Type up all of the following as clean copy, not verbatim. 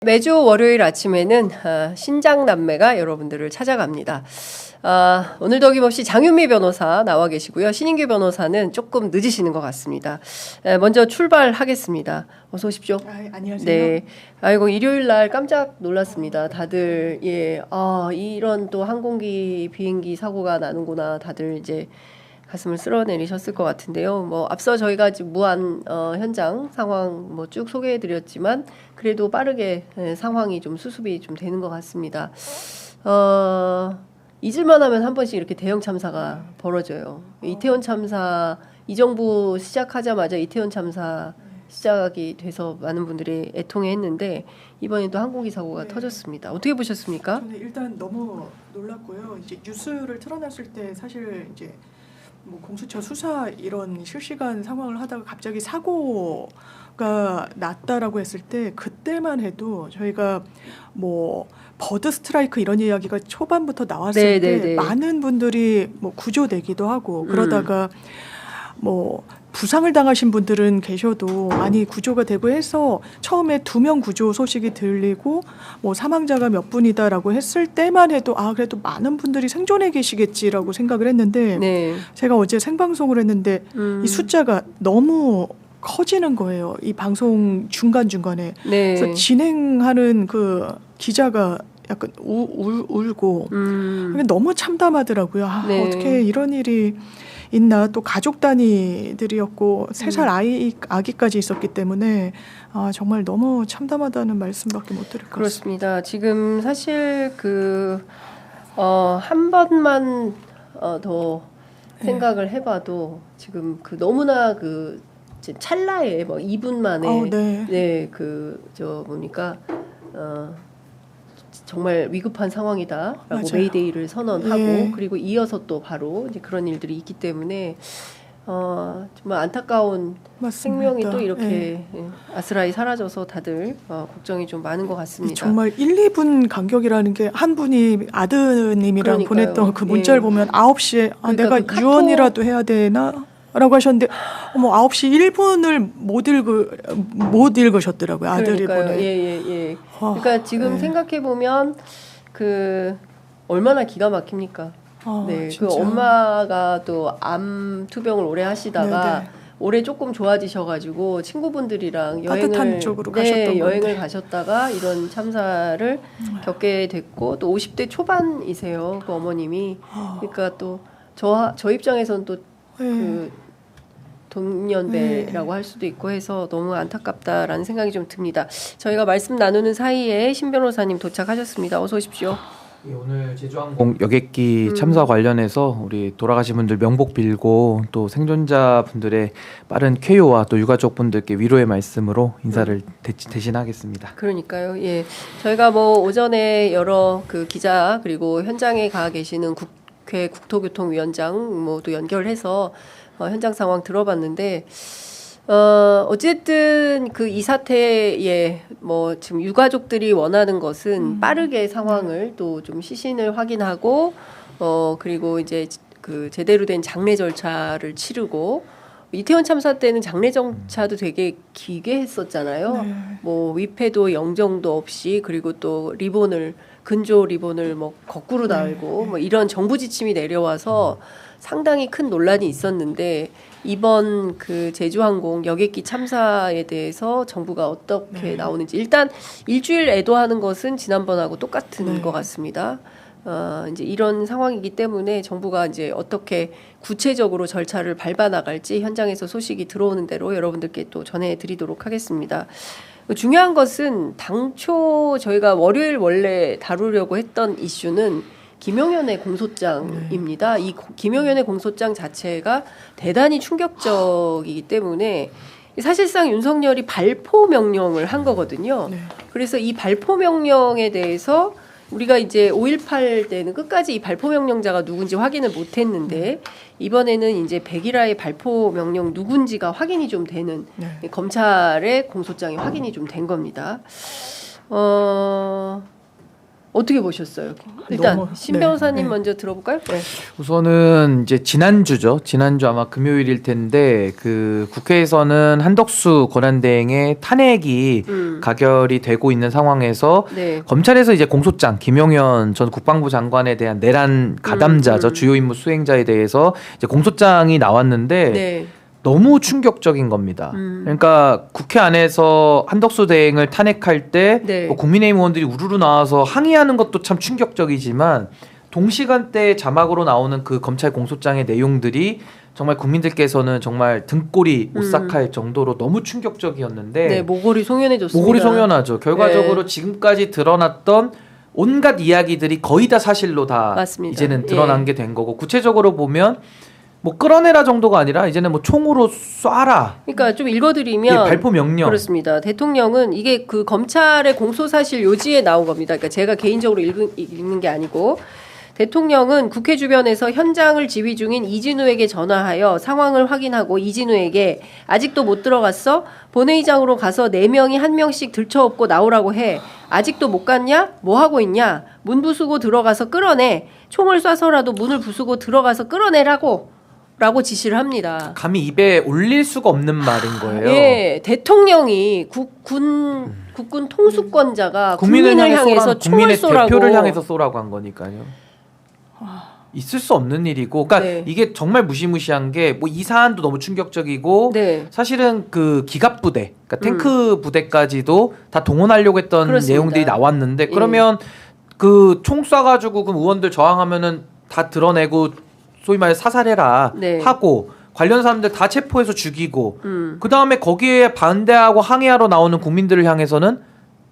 매주 월요일 아침에는 신장남매가 여러분들을 찾아갑니다. 오늘도 어김없이 장윤미 변호사 나와 계시고요. 신인규 변호사는 조금 늦으시는 것 같습니다. 먼저 출발하겠습니다. 어서 오십시오. 안녕하세요. 네. 아이고, 일요일 날 깜짝 놀랐습니다. 다들, 이런 또 항공기 비행기 사고가 나는구나. 다들 이제 가슴을 쓸어내리셨을 것 같은데요. 앞서 저희가 지금 무한 현장 상황 쭉 소개해드렸지만 그래도 빠르게 상황이 좀 수습이 좀 되는 것 같습니다. 잊을만 하면 한 번씩 이렇게 대형 참사가 벌어져요. 이태원 참사, 이 정부 시작하자마자 이태원 참사 시작이 돼서 많은 분들이 애통해했는데 이번에도 항공기 사고가 터졌습니다. 어떻게 보셨습니까? 저는 일단 너무 놀랐고요. 이제 뉴스를 틀어놨을 때 사실 이제 공수처 수사 이런 실시간 상황을 하다가 갑자기 사고가 났다라고 했을 때 그때만 해도 저희가 버드 스트라이크 이런 이야기가 초반부터 나왔을 때 많은 분들이 구조되기도 하고 그러다가 부상을 당하신 분들은 계셔도 많이 구조가 되고 해서 처음에 2명 구조 소식이 들리고 사망자가 몇 분이다라고 했을 때만 해도 그래도 많은 분들이 생존해 계시겠지라고 생각을 했는데 제가 어제 생방송을 했는데 이 숫자가 너무 커지는 거예요. 이 방송 중간중간에. 그래서 진행하는 그 기자가 약간 울고 너무 참담하더라고요. 어떻게 이런 일이 있나. 또 가족 단위들이었고 3살 아기까지 있었기 때문에 정말 너무 참담하다는 말씀밖에 못 드릴 것 같습니다. 그렇습니다. 지금 사실 한 번만 더 생각을 해봐도 지금 너무나 찰나에 2분 만에 보니까 정말 위급한 상황이다라고 맞아요. 메이데이를 선언하고 그리고 이어서 또 바로 이제 그런 일들이 있기 때문에 정말 안타까운 생명이 또 이렇게 아스라이 사라져서 다들 걱정이 좀 많은 것 같습니다. 정말 1, 2분 간격이라는 게 한 분이 아드님이랑 보냈던 그 문자를 보면 9시에 내가 그 유언이라도 해야 되나? 라고 하셨는데 9시 1분을 못 읽으셨더라고요. 아들이 보내. 그러니까 지금 생각해 보면 얼마나 기가 막힙니까? 그 엄마가 또 암 투병을 오래 하시다가 올해 조금 좋아지셔가지고 친구분들이랑 따뜻한 쪽으로 가셨던 여행을 가셨다가 이런 참사를 겪게 됐고 또 50대 초반이세요. 그 어머님이. 그러니까 또 저 입장에서는 또 동년배라고 할 수도 있고 해서 너무 안타깝다라는 생각이 좀 듭니다. 저희가 말씀 나누는 사이에 신 변호사님 도착하셨습니다. 어서 오십시오. 오늘 제주항공 여객기 참사 관련해서 우리 돌아가신 분들 명복 빌고 또 생존자 분들의 빠른 쾌유와 또 유가족 분들께 위로의 말씀으로 인사를 대신하겠습니다. 그러니까요. 저희가 오전에 여러 기자 그리고 현장에 가 계시는 국회 국토교통위원장 또 연결해서 현장 상황 들어봤는데 어쨌든 이 사태에 지금 유가족들이 원하는 것은 빠르게 상황을 또 좀 시신을 확인하고 그리고 이제 제대로 된 장례 절차를 치르고 이태원 참사 때는 장례 절차도 되게 기게 했었잖아요. 위패도 영정도 없이 그리고 또 근조 리본을 거꾸로 달고 이런 정부 지침이 내려와서 상당히 큰 논란이 있었는데 이번 제주항공 여객기 참사에 대해서 정부가 어떻게 나오는지 일단 일주일 애도하는 것은 지난번하고 똑같은 것 같습니다. 이제 이런 상황이기 때문에 정부가 이제 어떻게 구체적으로 절차를 밟아 나갈지 현장에서 소식이 들어오는 대로 여러분들께 또 전해드리도록 하겠습니다. 중요한 것은 당초 저희가 월요일 원래 다루려고 했던 이슈는 김용현의 공소장입니다. 이 김용현의 공소장 자체가 대단히 충격적이기 때문에 사실상 윤석열이 발포 명령을 한 거거든요. 그래서 이 발포 명령에 대해서 우리가 이제 5.18 때는 끝까지 이 발포 명령자가 누군지 확인을 못 했는데 이번에는 이제 백일화의 발포 명령 누군지가 확인이 좀 되는 검찰의 공소장이 확인이 좀 된 겁니다. 어떻게 보셨어요? 일단 너무, 신 네, 변호사님 네. 먼저 들어볼까요? 네. 우선은 이제 지난주 아마 금요일일 텐데 그 국회에서는 한덕수 권한대행의 탄핵이 가결이 되고 있는 상황에서 네. 검찰에서 이제 공소장 김용현 전 국방부 장관에 대한 내란 가담자죠. 주요 임무 수행자에 대해서 이제 공소장이 나왔는데 네. 너무 충격적인 겁니다. 그러니까 국회 안에서 한덕수 대행을 탄핵할 때 네. 뭐 국민의힘 의원들이 우르르 나와서 항의하는 것도 참 충격적이지만 동시간대 자막으로 나오는 그 검찰 공소장의 내용들이 정말 국민들께서는 정말 등골이 오싹할 정도로 너무 충격적이었는데 네, 모골이 송연해졌습니다. 모골이 송연하죠. 결과적으로 네. 지금까지 드러났던 온갖 이야기들이 거의 다 사실로 다 맞습니다. 이제는 드러난 게 된 거고 구체적으로 보면 뭐 끌어내라 정도가 아니라 이제는 뭐 총으로 쏴라. 그러니까 좀 읽어드리면 예, 발포 명령. 그렇습니다. 대통령은 이게 그 검찰의 공소사실 요지에 나온 겁니다. 그러니까 제가 개인적으로 읽는 게 아니고 대통령은 국회 주변에서 현장을 지휘 중인 이진우에게 전화하여 상황을 확인하고 이진우에게 아직도 못 들어갔어? 본회의장으로 가서 4명이 1명씩 들쳐업고 나오라고 해. 아직도 못 갔냐? 뭐 하고 있냐? 문 부수고 들어가서 끌어내. 총을 쏴서라도 문을 부수고 들어가서 끌어내라고. 라고 지시를 합니다. 감히 입에 올릴 수가 없는 말인 거예요. 예, 대통령이 국군 통수권자가 국민을 향해서 총을 국민의 쏘라고. 대표를 향해서 쏘라고 한 거니까요. 있을 수 없는 일이고, 그러니까 네. 이게 정말 무시무시한 게 뭐 이 사안도 너무 충격적이고, 네. 사실은 그 기갑 부대, 그러니까 탱크 부대까지도 다 동원하려고 했던 그렇습니다. 내용들이 나왔는데, 예. 그러면 그 총 쏴가지고 그 의원들 저항하면은 다 드러내고. 소위 말해 사살해라 네. 하고 관련 사람들 다 체포해서 죽이고 그 다음에 거기에 반대하고 항의하러 나오는 국민들을 향해서는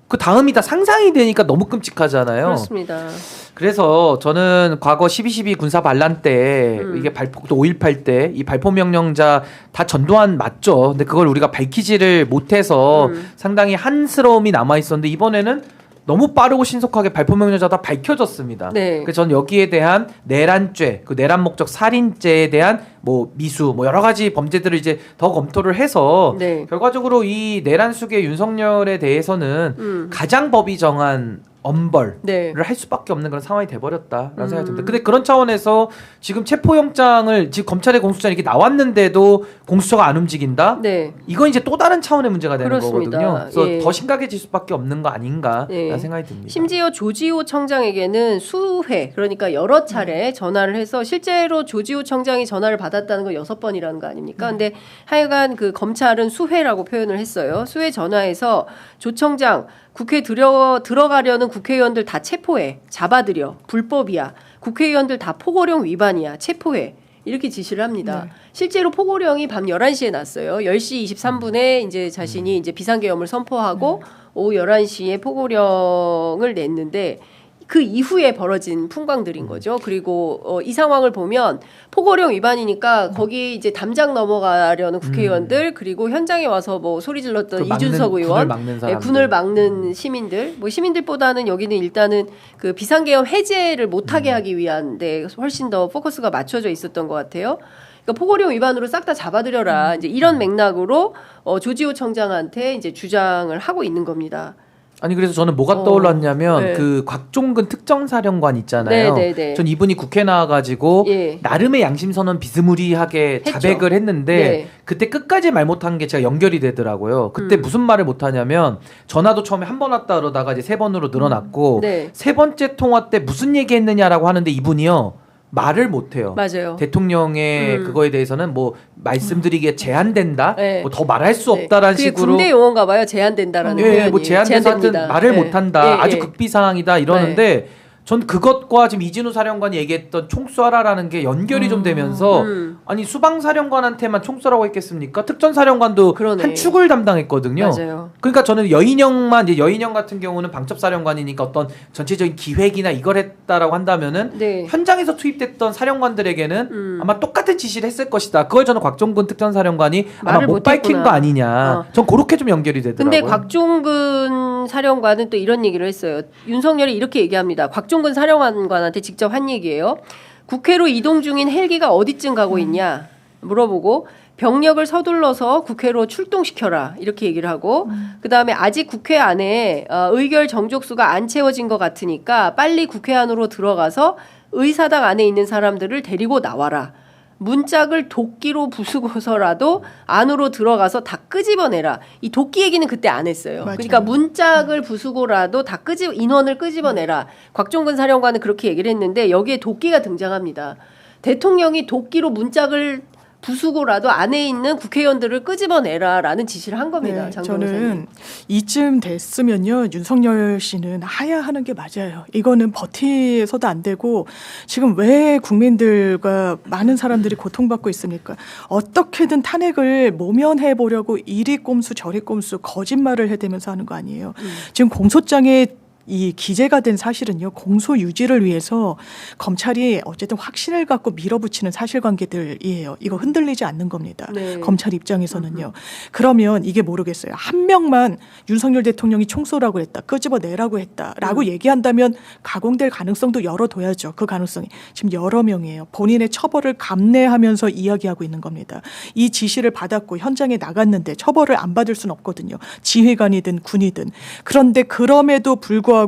그 다음이 다 상상이 되니까 너무 끔찍하잖아요. 그렇습니다. 그래서 저는 과거 12.12 군사 반란 때 이게 발포 또 5.18 때 이 발포 명령자 다 전두환 맞죠. 근데 그걸 우리가 밝히지를 못해서 상당히 한스러움이 남아 있었는데 이번에는 너무 빠르고 신속하게 발포 명령자 다 밝혀졌습니다. 네. 그래서 전 여기에 대한 내란죄, 그 내란 목적 살인죄에 대한 뭐 미수, 뭐 여러 가지 범죄들을 이제 더 검토를 해서 네. 결과적으로 이 내란 수계 윤석열에 대해서는 가장 법이 정한 엄벌을 네. 할 수밖에 없는 그런 상황이 돼버렸다라는 생각이 듭니다. 근데 그런 차원에서 지금 체포영장을 지금 검찰의 공수처에 이렇게 나왔는데도 공수처가 안 움직인다? 네. 이건 이제 또 다른 차원의 문제가 되는 그렇습니다. 거거든요. 그래서 예. 더 심각해질 수밖에 없는 거 아닌가라는 예. 생각이 듭니다. 심지어 조지호 청장에게는 수회, 그러니까 여러 차례 전화를 해서 실제로 조지호 청장이 전화를 받았다는 건 6번이라는 거 아닙니까? 근데 하여간 그 검찰은 수회라고 표현을 했어요. 수회 전화에서 조 청장 국회 들어가려는 국회의원들 다 체포해. 잡아들여. 불법이야. 국회의원들 다 포고령 위반이야. 체포해. 이렇게 지시를 합니다. 네. 실제로 포고령이 밤 11시에 났어요. 10시 23분에 이제 자신이 이제 비상계엄을 선포하고 오후 11시에 포고령을 냈는데 그 이후에 벌어진 풍광들인 거죠. 그리고 이 상황을 보면 포고령 위반이니까 거기 이제 담장 넘어가려는 국회의원들 그리고 현장에 와서 뭐 소리 질렀던 그 이준석 군을 의원, 막는 사람들. 군을 막는 시민들, 뭐 시민들보다는 여기는 일단은 그 비상계엄 해제를 못하게 하기 위한 데 훨씬 더 포커스가 맞춰져 있었던 것 같아요. 그러니까 포고령 위반으로 싹 다 잡아들여라. 이제 이런 맥락으로 조지호 청장한테 이제 주장을 하고 있는 겁니다. 아니 그래서 저는 뭐가 떠올랐냐면 네. 그 곽종근 특정사령관 있잖아요. 네, 네, 네. 전 이분이 국회 나와가지고 예. 나름의 양심선언 비스무리하게 했죠. 자백을 했는데 네. 그때 끝까지 말 못한 게 제가 연결이 되더라고요. 그때 무슨 말을 못하냐면 전화도 처음에 한 번 왔다 그러다가 이제 3번으로 늘어났고 네. 3번째 통화 때 무슨 얘기했느냐라고 하는데 이분이요 말을 못해요. 맞아요. 대통령의 그거에 대해서는 뭐 말씀드리기에 제한된다. 네. 뭐 더 말할 수 네. 없다라는 그게 식으로. 군대 용어인가 봐요. 제한된다라는 예, 표현이. 뭐 제한돼서 하여튼 제한됩니다. 말을 예. 못한다. 예, 아주 예. 극비 상황이다 이러는데 전 그것과 지금 이진우 사령관이 얘기했던 총 쏴라라는 게 연결이 좀 되면서 아니 수방사령관한테만 총 쏘라고 했겠습니까? 특전사령관도 그러네. 한 축을 담당했거든요. 맞아요. 그러니까 저는 여인영만 이제 여인영 같은 경우는 방첩사령관이니까 어떤 전체적인 기획이나 이걸 했다라고 한다면은 네. 현장에서 투입됐던 사령관들에게는 아마 똑같은 지시를 했을 것이다. 그걸 저는 곽종근 특전사령관이 아마 말을 못 밝힌 못했구나. 거 아니냐. 전 그렇게 좀 연결이 되더라고요. 근데 곽종근 사령관은 또 이런 얘기를 했어요. 윤석열이 이렇게 얘기합니다. 곽종근 사령관한테 직접 한 얘기예요. 국회로 이동 중인 헬기가 어디쯤 가고 있냐 물어보고 병력을 서둘러서 국회로 출동시켜라 이렇게 얘기를 하고 그다음에 아직 국회 안에 의결 정족수가 안 채워진 것 같으니까 빨리 국회 안으로 들어가서 의사당 안에 있는 사람들을 데리고 나와라. 문짝을 도끼로 부수고서라도 안으로 들어가서 다 끄집어내라. 이 도끼 얘기는 그때 안 했어요. 맞아요. 그러니까 문짝을 부수고라도 다 인원을 끄집어내라. 곽종근 사령관은 그렇게 얘기를 했는데 여기에 도끼가 등장합니다. 대통령이 도끼로 문짝을 부수고라도 안에 있는 국회의원들을 끄집어내라라는 지시를 한 겁니다. 네, 장 저는 변호사님. 이쯤 됐으면요 윤석열 씨는 하야하는 게 맞아요. 이거는 버티서도 안 되고 지금 왜 국민들과 많은 사람들이 고통받고 있습니까? 어떻게든 탄핵을 모면해 보려고 이리 꼼수 저리 꼼수 거짓말을 해대면서 하는 거 아니에요. 지금 공소장에 이 기재가 된 사실은요 공소 유지를 위해서 검찰이 어쨌든 확신을 갖고 밀어붙이는 사실관계들이에요. 이거 흔들리지 않는 겁니다. 네. 검찰 입장에서는요. 그러면 이게 모르겠어요. 한 명만 윤석열 대통령이 총쏘라고 했다, 끄집어내라고 했다라고 얘기한다면 가공될 가능성도 열어둬야죠. 그 가능성이 지금 여러 명이에요. 본인의 처벌을 감내하면서 이야기하고 있는 겁니다. 이 지시를 받았고 현장에 나갔는데 처벌을 안 받을 수는 없거든요. 지휘관이든 군이든. 그런데 그럼에도 불구하고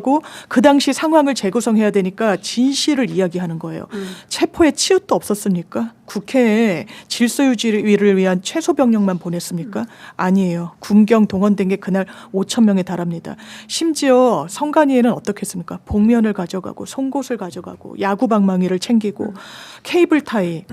그 당시 상황을 재구성해야 되니까 진실을 이야기하는 거예요. 체포에 치읓도 없었습니까? 국회에 질서유지를 위한 최소 병력만 보냈습니까? 아니에요. 군경 동원된 게 그날 5천 명에 달합니다. 심지어 성간이에는 어떻게 했습니까? 복면을 가져가고 송곳을 가져가고 야구방망이를 챙기고 케이블 타이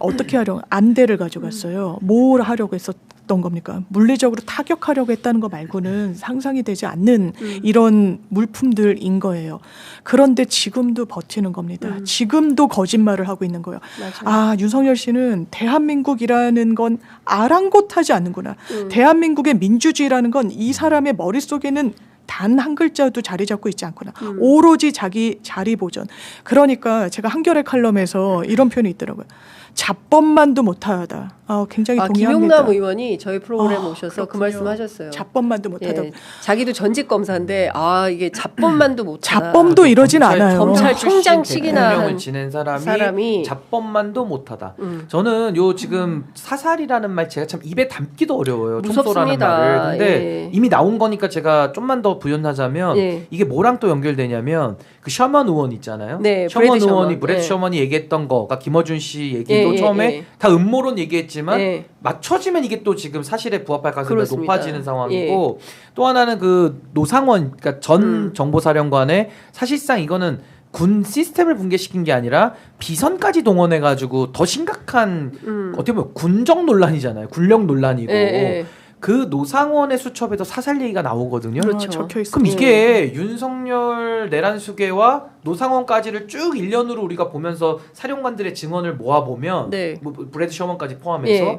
어떻게 하려고 안대를 가져갔어요. 뭘 하려고 했었던 겁니까? 물리적으로 타격하려고 했다는 거 말고는 상상이 되지 않는 이런 물품들인 거예요. 그런데 지금도 버티는 겁니다. 지금도 거짓말을 하고 있는 거예요. 맞아요. 아, 윤석열 씨는 대한민국이라는 건 아랑곳하지 않는구나. 대한민국의 민주주의라는 건 이 사람의 머릿속에는 단 한 글자도 자리 잡고 있지 않구나. 오로지 자기 자리 보전. 그러니까 제가 한겨레 칼럼에서 이런 표현이 있더라고요. 잡범만도 못하다. 굉장히 동의합니다. 김용남 의원이 저희 프로그램 오셔서 그 그렇군요. 말씀하셨어요. 잡범만도 못하다. 예, 자기도 전직 검사인데 이게 잡범만도 못하다. 잡범도 이러진 않아요. 검찰총장직이나 대통령을 한 지낸 사람이 사람이 잡범만도 못하다. 저는 요 지금 사살이라는 말 제가 참 입에 담기도 어려워요. 총소라는 무섭습니다. 말을. 근데 예. 이미 나온 거니까 제가 좀만 더 부연하자면 예. 이게 뭐랑 또 연결되냐면 그 셔먼 의원 있잖아요. 네, 셔먼 브래드 의원이 셔먼. 브래드 예. 셔먼이 얘기했던 거, 그러니까 김어준 씨 얘기도 예, 처음에 예. 다 음모론 얘기했지만 예. 맞춰지면 이게 또 지금 사실에 부합할 가능성이 그렇습니다. 높아지는 상황이고 또 하나는 그 노상원, 그러니까 전 정보사령관의 사실상 이거는 군 시스템을 붕괴시킨 게 아니라 비선까지 동원해가지고 더 심각한 어떻게 보면 군정 논란이잖아요. 군력 논란이고. 예, 예. 그 노상원의 수첩에도 사살 얘기가 나오거든요. 그렇죠. 적혀 있습니다. 그럼 이게 윤석열 내란 수계와 노상원까지를 쭉 일련으로 우리가 보면서 사령관들의 증언을 모아 보면 네. 뭐 브래드 셔먼까지 포함해서 예.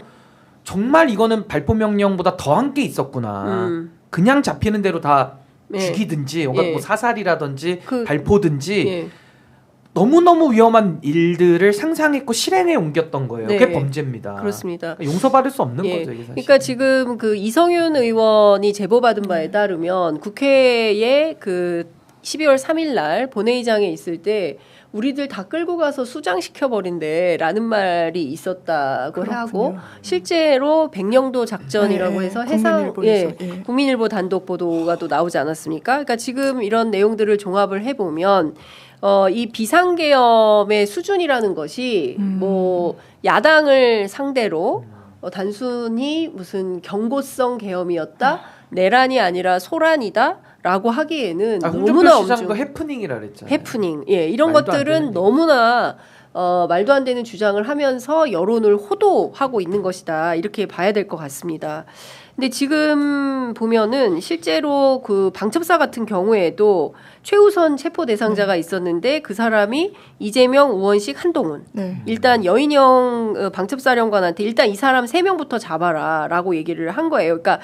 정말 이거는 발포 명령보다 더한 게 있었구나. 그냥 잡히는 대로 다 예. 죽이든지 뭔가 예. 뭐 사살이라든지 그- 발포든지 예. 너무너무 위험한 일들을 상상했고 실행에 옮겼던 거예요. 네. 그게 범죄입니다. 그렇습니다. 용서받을 수 없는 예. 거죠. 이게 사실. 그러니까 지금 그 이성윤 의원이 제보받은 바에 따르면 국회에 그 12월 3일 날 본회의장에 있을 때 우리들 다 끌고 가서 수장시켜 버린대라는 말이 있었다고 하고 실제로 백령도 작전이라고 네, 해서 국민일보에서, 예. 국민일보 단독 보도가 또 나오지 않았습니까? 그러니까 지금 이런 내용들을 종합을 해 보면 이 비상계엄의 수준이라는 것이 뭐 야당을 상대로 단순히 무슨 경고성 계엄이었다, 내란이 아니라 소란이다라고 하기에는 홍준표 너무나 시장도 엄중. 해프닝이라 그랬잖아요. 해프닝, 예, 이런 말도 안 되는 것들은 얘기. 너무나 말도 안 되는 주장을 하면서 여론을 호도하고 있는 것이다 이렇게 봐야 될 것 같습니다. 근데 지금 보면은 실제로 그 방첩사 같은 경우에도 최우선 체포 대상자가 있었는데 그 사람이 이재명, 우원식, 한동훈. 네. 일단 여인영 방첩사령관한테 일단 이 사람 3명부터 잡아라라고 얘기를 한 거예요. 그러니까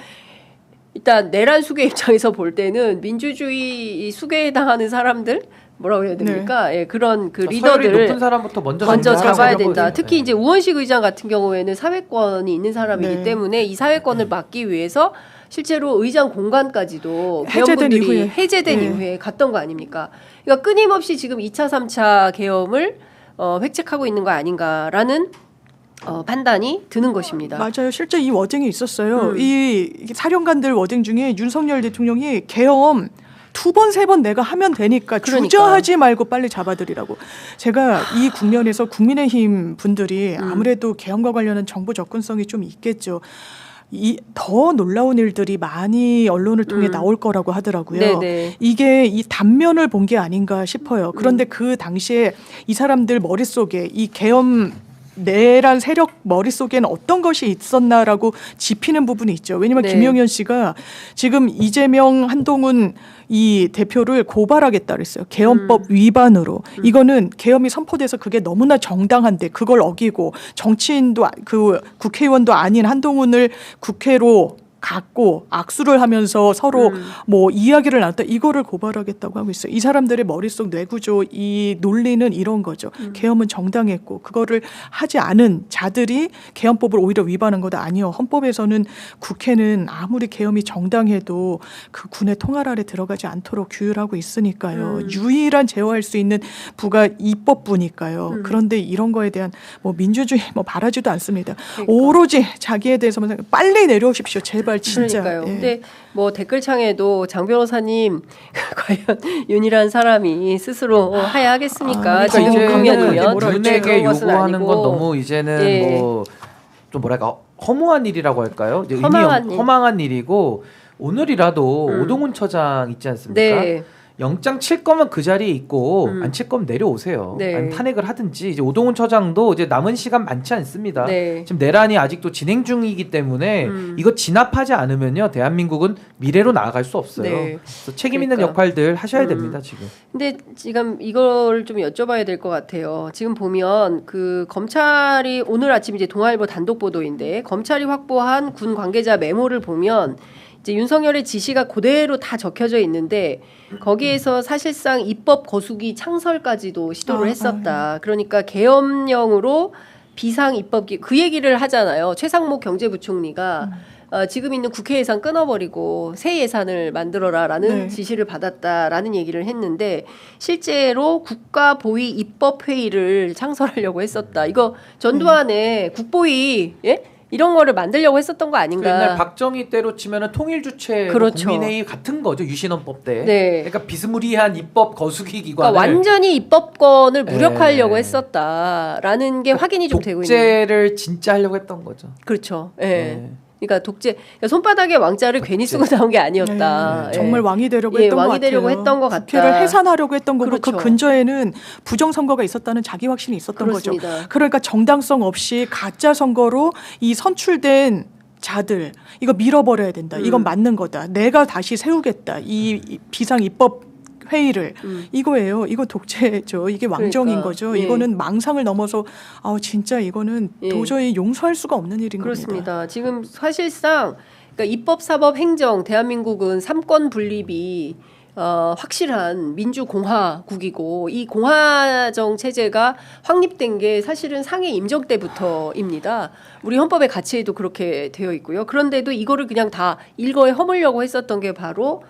일단 내란 수괴 입장에서 볼 때는 민주주의 수괴에 당하는 사람들 뭐라고 해야 됩니까? 예, 그런 그 서열이 리더들을 높은 사람부터 먼저 잡아야 잡는 된다. 거죠. 특히 네. 이제 우원식 의장 같은 경우에는 사회권이 있는 사람이기 네. 때문에 이 사회권을 막기 위해서 실제로 의장 공간까지도 해제된 계엄분들이 이후에. 해제된 네. 이후에 갔던 거 아닙니까? 그러니까 끊임없이 지금 2차, 3차 계엄을 획책하고 있는 거 아닌가라는 판단이 드는 것입니다. 맞아요. 실제 이 워딩이 있었어요. 이 사령관들 워딩 중에 윤석열 대통령이 계엄 2번, 3번 내가 하면 되니까 그러니까. 주저하지 말고 빨리 잡아들이라고. 제가 이 국면에서 국민의힘 분들이 아무래도 계엄과 관련한 정보 접근성이 좀 있겠죠. 더 놀라운 일들이 많이 언론을 통해 나올 거라고 하더라고요. 네네. 이게 이 단면을 본 게 아닌가 싶어요. 그런데 그 당시에 이 사람들 머릿속에 이 계엄 내란 세력 머릿속에는 어떤 것이 있었나라고 짚히는 부분이 있죠. 왜냐하면 네. 김용현 씨가 지금 이재명, 한동훈 이 대표를 고발하겠다 그랬어요. 계엄법 위반으로. 이거는 계엄이 선포돼서 그게 너무나 정당한데 그걸 어기고 정치인도 그 국회의원도 아닌 한동훈을 국회로 갖고 악수를 하면서 서로 뭐 이야기를 나눴다. 이거를 고발하겠다고 하고 있어요. 이 사람들의 머릿속 뇌구조 이 논리는 이런 거죠. 계엄은 정당했고 그거를 하지 않은 자들이 계엄법을 오히려 위반한 거다. 아니요. 헌법에서는 국회는 아무리 계엄이 정당해도 그 군의 통할 아래 들어가지 않도록 규율하고 있으니까요. 유일한 제어할 수 있는 부가 입법부니까요. 그런데 이런 거에 대한 뭐 민주주의 뭐 바라지도 않습니다. 그러니까. 오로지 자기에 대해서만 생각. 빨리 내려오십시오. 제발 진짜. 그러니까요. 예. 근데 뭐 댓글창에도 장 변호사님 과연 윤이라는 사람이 스스로 하야하겠습니까? 아, 지금 그러니까 국면이면 이제 절대 윤에게 그런 것은 요구하는 아니고. 건 너무 이제는 예. 뭐 좀 뭐랄까 허무한 일이라고 할까요? 이제 허망한 일. 허망한 일이고 오늘이라도 오동훈 처장 있지 않습니까? 네. 영장 칠 거면 그 자리에 있고 안 칠 거면 내려오세요. 네. 아니면 탄핵을 하든지. 이제 오동훈 처장도 이제 남은 시간 많지 않습니다. 네. 지금 내란이 아직도 진행 중이기 때문에 이거 진압하지 않으면요 대한민국은 미래로 나아갈 수 없어요. 네. 그래서 책임 있는 그러니까. 역할들 하셔야 됩니다 지금. 근데 지금 이걸 좀 여쭤봐야 될 것 같아요. 지금 보면 그 검찰이 오늘 아침 이제 동아일보 단독 보도인데 검찰이 확보한 군 관계자 메모를 보면 이제 윤석열의 지시가 그대로 다 적혀져 있는데 거기에서 사실상 입법 거수기 창설까지도 시도를 했었다. 그러니까 계엄령으로 비상 입법기 그 얘기를 하잖아요. 최상목 경제부총리가 지금 있는 국회 예산 끊어버리고 새 예산을 만들어라라는 네. 지시를 받았다라는 얘기를 했는데 실제로 국가보위 입법회의를 창설하려고 했었다. 이거 전두환의 국보위 예? 이런 거를 만들려고 했었던 거 아닌가. 옛날 박정희 때로 치면은 통일 주체 그렇죠. 국민회의 같은 거죠 유신헌법 때. 네. 그러니까 비스무리한 입법 거수기 기관을 그러니까 완전히 입법권을 네. 무력화하려고 했었다라는 게 확인이 좀 되고 있는 거예요. 독재를 진짜 하려고 했던 거죠. 그렇죠. 예. 네. 그러니까 독재 그러니까 손바닥에 왕자를 괜히 쓰고 나온 게 아니었다. 네, 예. 정말 왕이 되려고 예, 했던 것 왕이 같아요. 되려고 했던 것 같다. 국회를 해산하려고 했던 거고 그렇죠. 그 근저에는 부정선거가 있었다는 자기 확신이 있었던 그렇습니다. 거죠. 그러니까 정당성 없이 가짜 선거로 이 선출된 자들 이거 밀어버려야 된다. 이건 맞는 거다. 내가 다시 세우겠다. 이 비상 입법 회의를 이거예요. 이거 독재죠. 이게 왕정인 그러니까, 거죠. 예. 이거는 망상을 넘어서 진짜 이거는 예. 도저히 용서할 수가 없는 일인 겁니다. 그렇습니다. 지금 사실상 그러니까 입법, 사법, 행정 대한민국은 삼권 분립이 확실한 민주공화국이고 이 공화정 체제가 확립된 게 사실은 상해 임정 때부터입니다. 우리 헌법의 가치에도 그렇게 되어 있고요. 그런데도 이거를 그냥 다 일거에 허물려고 했었던 게 바로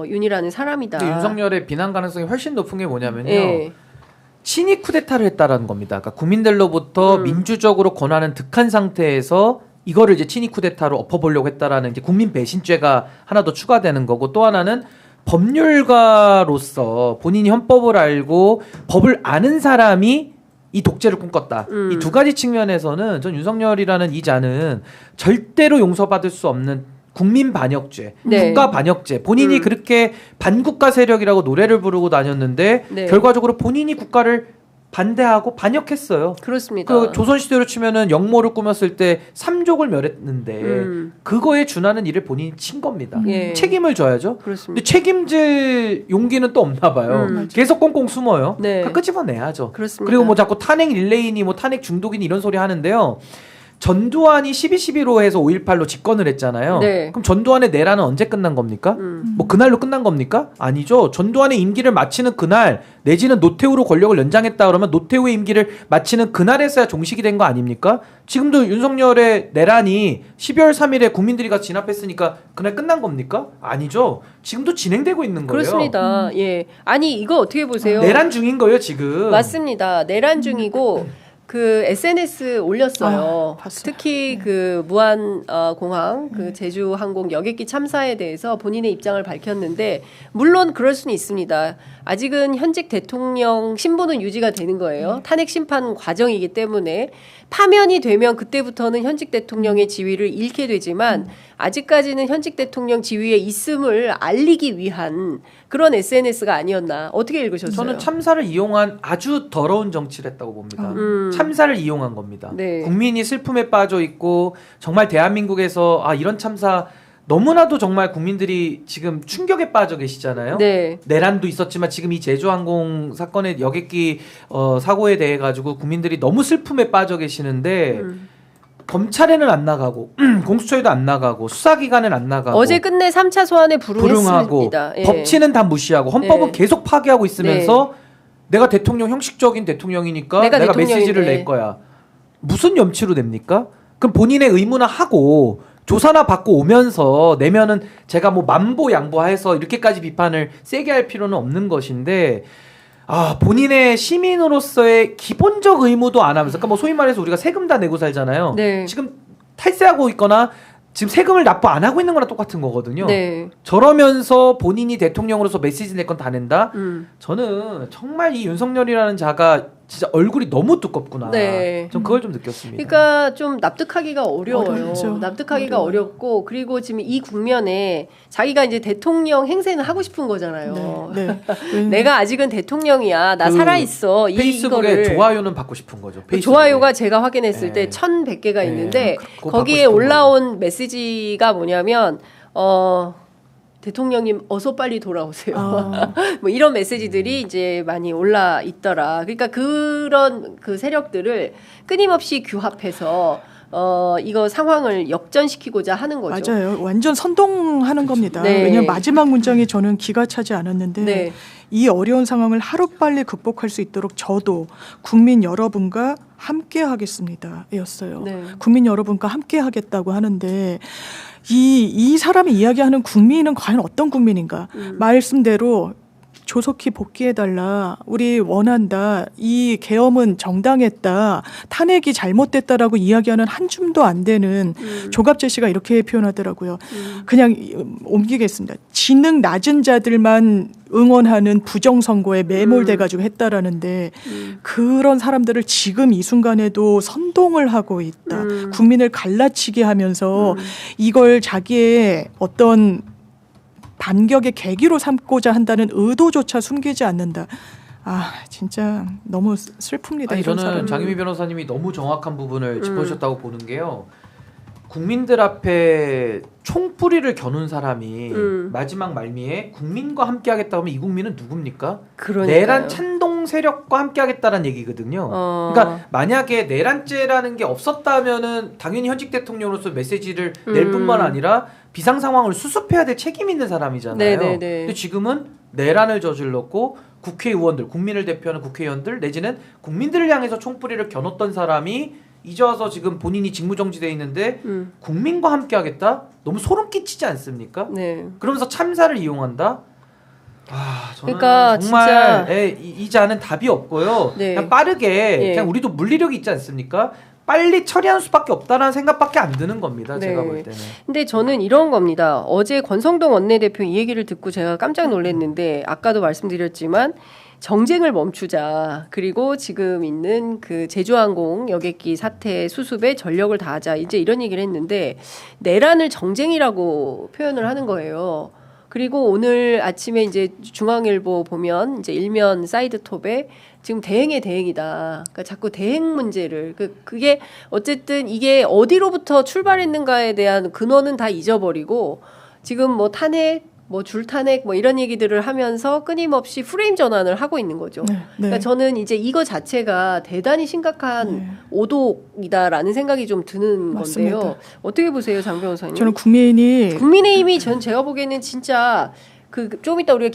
윤이라는 사람이다. 근데 윤석열의 비난 가능성이 훨씬 높은 게 뭐냐면요. 예. 친위 쿠데타를 했다라는 겁니다. 그러니까 국민들로부터 민주적으로 권한은 득한 상태에서 이거를 이제 친위 쿠데타로 엎어보려고 했다라는 이제 국민 배신죄가 하나 더 추가되는 거고 또 하나는 법률가로서 본인이 헌법을 알고 법을 아는 사람이 이 독재를 꿈꿨다. 이 두 가지 측면에서는 전 윤석열이라는 이 자는 절대로 용서받을 수 없는 국민 반역죄, 네. 국가 반역죄. 본인이 그렇게 반국가 세력이라고 노래를 부르고 다녔는데 네. 결과적으로 본인이 국가를 반대하고 반역했어요. 그렇습니다. 그 조선시대로 치면은 역모를 꾸몄을 때 삼족을 멸했는데 그거에 준하는 일을 본인이 친 겁니다. 예. 책임을 져야죠. 그렇습니다. 근데 책임질 용기는 또 없나 봐요. 계속 꽁꽁 숨어요. 네. 그러니까 끄집어내야죠. 그렇습니다. 그리고 뭐 자꾸 탄핵 릴레이니 뭐 탄핵 중독이니 이런 소리 하는데요. 전두환이 12.12로 해서 5.18로 집권을 했잖아요. 네. 그럼 전두환의 내란은 언제 끝난 겁니까? 뭐 그날로 끝난 겁니까? 아니죠. 전두환의 임기를 마치는 그날 내지는 노태우로 권력을 연장했다 그러면 노태우의 임기를 마치는 그날에서야 종식이 된 거 아닙니까? 지금도 윤석열의 내란이 12월 3일에 국민들이 같이 진압했으니까 그날 끝난 겁니까? 아니죠. 지금도 진행되고 있는 거예요. 그렇습니다. 예. 아니 이거 어떻게 보세요? 내란 중인 거예요 지금. 맞습니다. 내란 중이고 그 SNS 올렸어요. 봤어요. 특히 그 무한 공항 그 제주 항공 여객기 참사에 대해서 본인의 입장을 밝혔는데 물론 그럴 수는 있습니다. 아직은 현직 대통령 신분은 유지가 되는 거예요. 탄핵 심판 과정이기 때문에 파면이 되면 그때부터는 현직 대통령의 지위를 잃게 되지만 아직까지는 현직 대통령 지위에 있음을 알리기 위한 그런 SNS가 아니었나. 어떻게 읽으셨어요? 저는 참사를 이용한 아주 더러운 정치를 했다고 봅니다. 참사를 이용한 겁니다. 네. 국민이 슬픔에 빠져 있고 정말 대한민국에서 이런 참사 너무나도 정말 국민들이 지금 충격에 빠져 계시잖아요. 네. 내란도 있었지만 지금 이 제주항공 사건의 여객기 사고에 대해 가지고 국민들이 너무 슬픔에 빠져 계시는데 검찰에는 안 나가고 공수처에도 안 나가고 수사기관은 안 나가고 어제 끝내 3차 소환에 불응하고 불응했습니다. 예. 법치는 다 무시하고 헌법은 네. 계속 파괴하고 있으면서 내가 대통령 형식적인 대통령이니까 내가 대통령인데. 메시지를 낼 거야. 무슨 염치로 냅니까? 그럼 본인의 의무나 하고 조사나 받고 오면서 내면은 제가 뭐 만보 양보해서 이렇게까지 비판을 세게 할 필요는 없는 것인데 본인의 시민으로서의 기본적 의무도 안 하면서 그러니까 뭐 소위 말해서 우리가 세금 다 내고 살잖아요. 네. 지금 탈세하고 있거나 지금 세금을 납부 안 하고 있는 거랑 똑같은 거거든요. 네. 저러면서 본인이 대통령으로서 메시지 낼 건 다 낸다? 저는 정말 이 윤석열이라는 자가 진짜 얼굴이 너무 두껍구나. 네. 전 그걸 좀 느꼈습니다. 그러니까 좀 납득하기가 어려워요. 어렵죠. 납득하기가 어려워요. 어렵고 그리고 지금 이 국면에 자기가 이제 대통령 행세는 하고 싶은 거잖아요. 네. 네. 내가 아직은 대통령이야. 나 그 살아 있어. 페이스북에 이거를 좋아요는 받고 싶은 거죠. 그 페이스북에. 좋아요가 제가 확인했을 네. 때 1,100개가 있는데 그거 거기에 받고 싶은 올라온 메시지가 뭐냐면 대통령님 어서 빨리 돌아오세요. 뭐 이런 메시지들이 이제 많이 올라 있더라. 그러니까 그런 그 세력들을 끊임없이 규합해서 이거 상황을 역전시키고자 하는 거죠. 맞아요. 완전 선동하는 겁니다. 네. 왜냐하면 마지막 문장이 저는 기가 차지 않았는데 네. 이 어려운 상황을 하루빨리 극복할 수 있도록 저도 국민 여러분과 함께 하겠습니다. 였어요. 네. 국민 여러분과 함께 하겠다고 하는데 이 사람이 이야기하는 국민은 과연 어떤 국민인가? 말씀대로 조속히 복귀해달라. 우리 원한다. 이 계엄은 정당했다. 탄핵이 잘못됐다라고 이야기하는 한 줌도 안 되는 조갑재 씨가 이렇게 표현하더라고요. 그냥 옮기겠습니다. 지능 낮은 자들만 응원하는 부정선거에 매몰돼가지고 했다라는데 그런 사람들을 지금 이 순간에도 선동을 하고 있다. 국민을 갈라치게 하면서 이걸 자기의 어떤 반격의 계기로 삼고자 한다는 의도조차 숨기지 않는다. 진짜 너무 슬픕니다. 아니, 이런 저는 사람. 장유미 변호사님이 너무 정확한 부분을 짚어주셨다고 보는 게요. 국민들 앞에 총뿌리를 겨눈 사람이 마지막 말미에 국민과 함께하겠다 하면 이 국민은 누굽니까? 그러니까요. 내란 찬동 세력과 함께하겠다는 얘기거든요. 그러니까 만약에 내란죄라는 게 없었다면은 당연히 현직 대통령으로서 메시지를 낼 뿐만 아니라 비상 상황을 수습해야 될 책임 있는 사람이잖아요. 네네네. 근데 지금은 내란을 저질렀고 국회의원들, 국민을 대표하는 국회의원들 내지는 국민들을 향해서 총뿌리를 겨눴던 사람이 이제 와서 지금 본인이 직무정지돼 있는데 국민과 함께하겠다? 너무 소름 끼치지 않습니까? 네. 그러면서 참사를 이용한다? 저는 그러니까 정말 진짜 이 자는 답이 없고요. 네. 그냥 빠르게 예. 그냥 우리도 물리력이 있지 않습니까? 빨리 처리하는 수밖에 없다라는 생각밖에 안 드는 겁니다. 네. 제가 볼 때는. 근데 저는 이런 겁니다. 어제 권성동 원내대표 이 얘기를 듣고 제가 깜짝 놀랐는데 아까도 말씀드렸지만 정쟁을 멈추자. 그리고 지금 있는 그 제주항공 여객기 사태 수습에 전력을 다하자. 이제 이런 얘기를 했는데 내란을 정쟁이라고 표현을 하는 거예요. 그리고 오늘 아침에 이제 중앙일보 보면 이제 일면 사이드 톱에 지금 대행의 대행이다. 그러니까 자꾸 대행 문제를 그게 어쨌든 이게 어디로부터 출발했는가에 대한 근원은 다 잊어버리고 지금 뭐 탄핵 뭐 줄탄핵 뭐 이런 얘기들을 하면서 끊임없이 프레임 전환을 하고 있는 거죠. 네, 네. 그러니까 저는 이제 이거 자체가 대단히 심각한 오독이다라는 생각이 좀 드는 맞습니다. 건데요. 어떻게 보세요, 장 변호사님? 저는 국민이 국민의힘이 제가 보기에는 진짜 좀 이따 우리가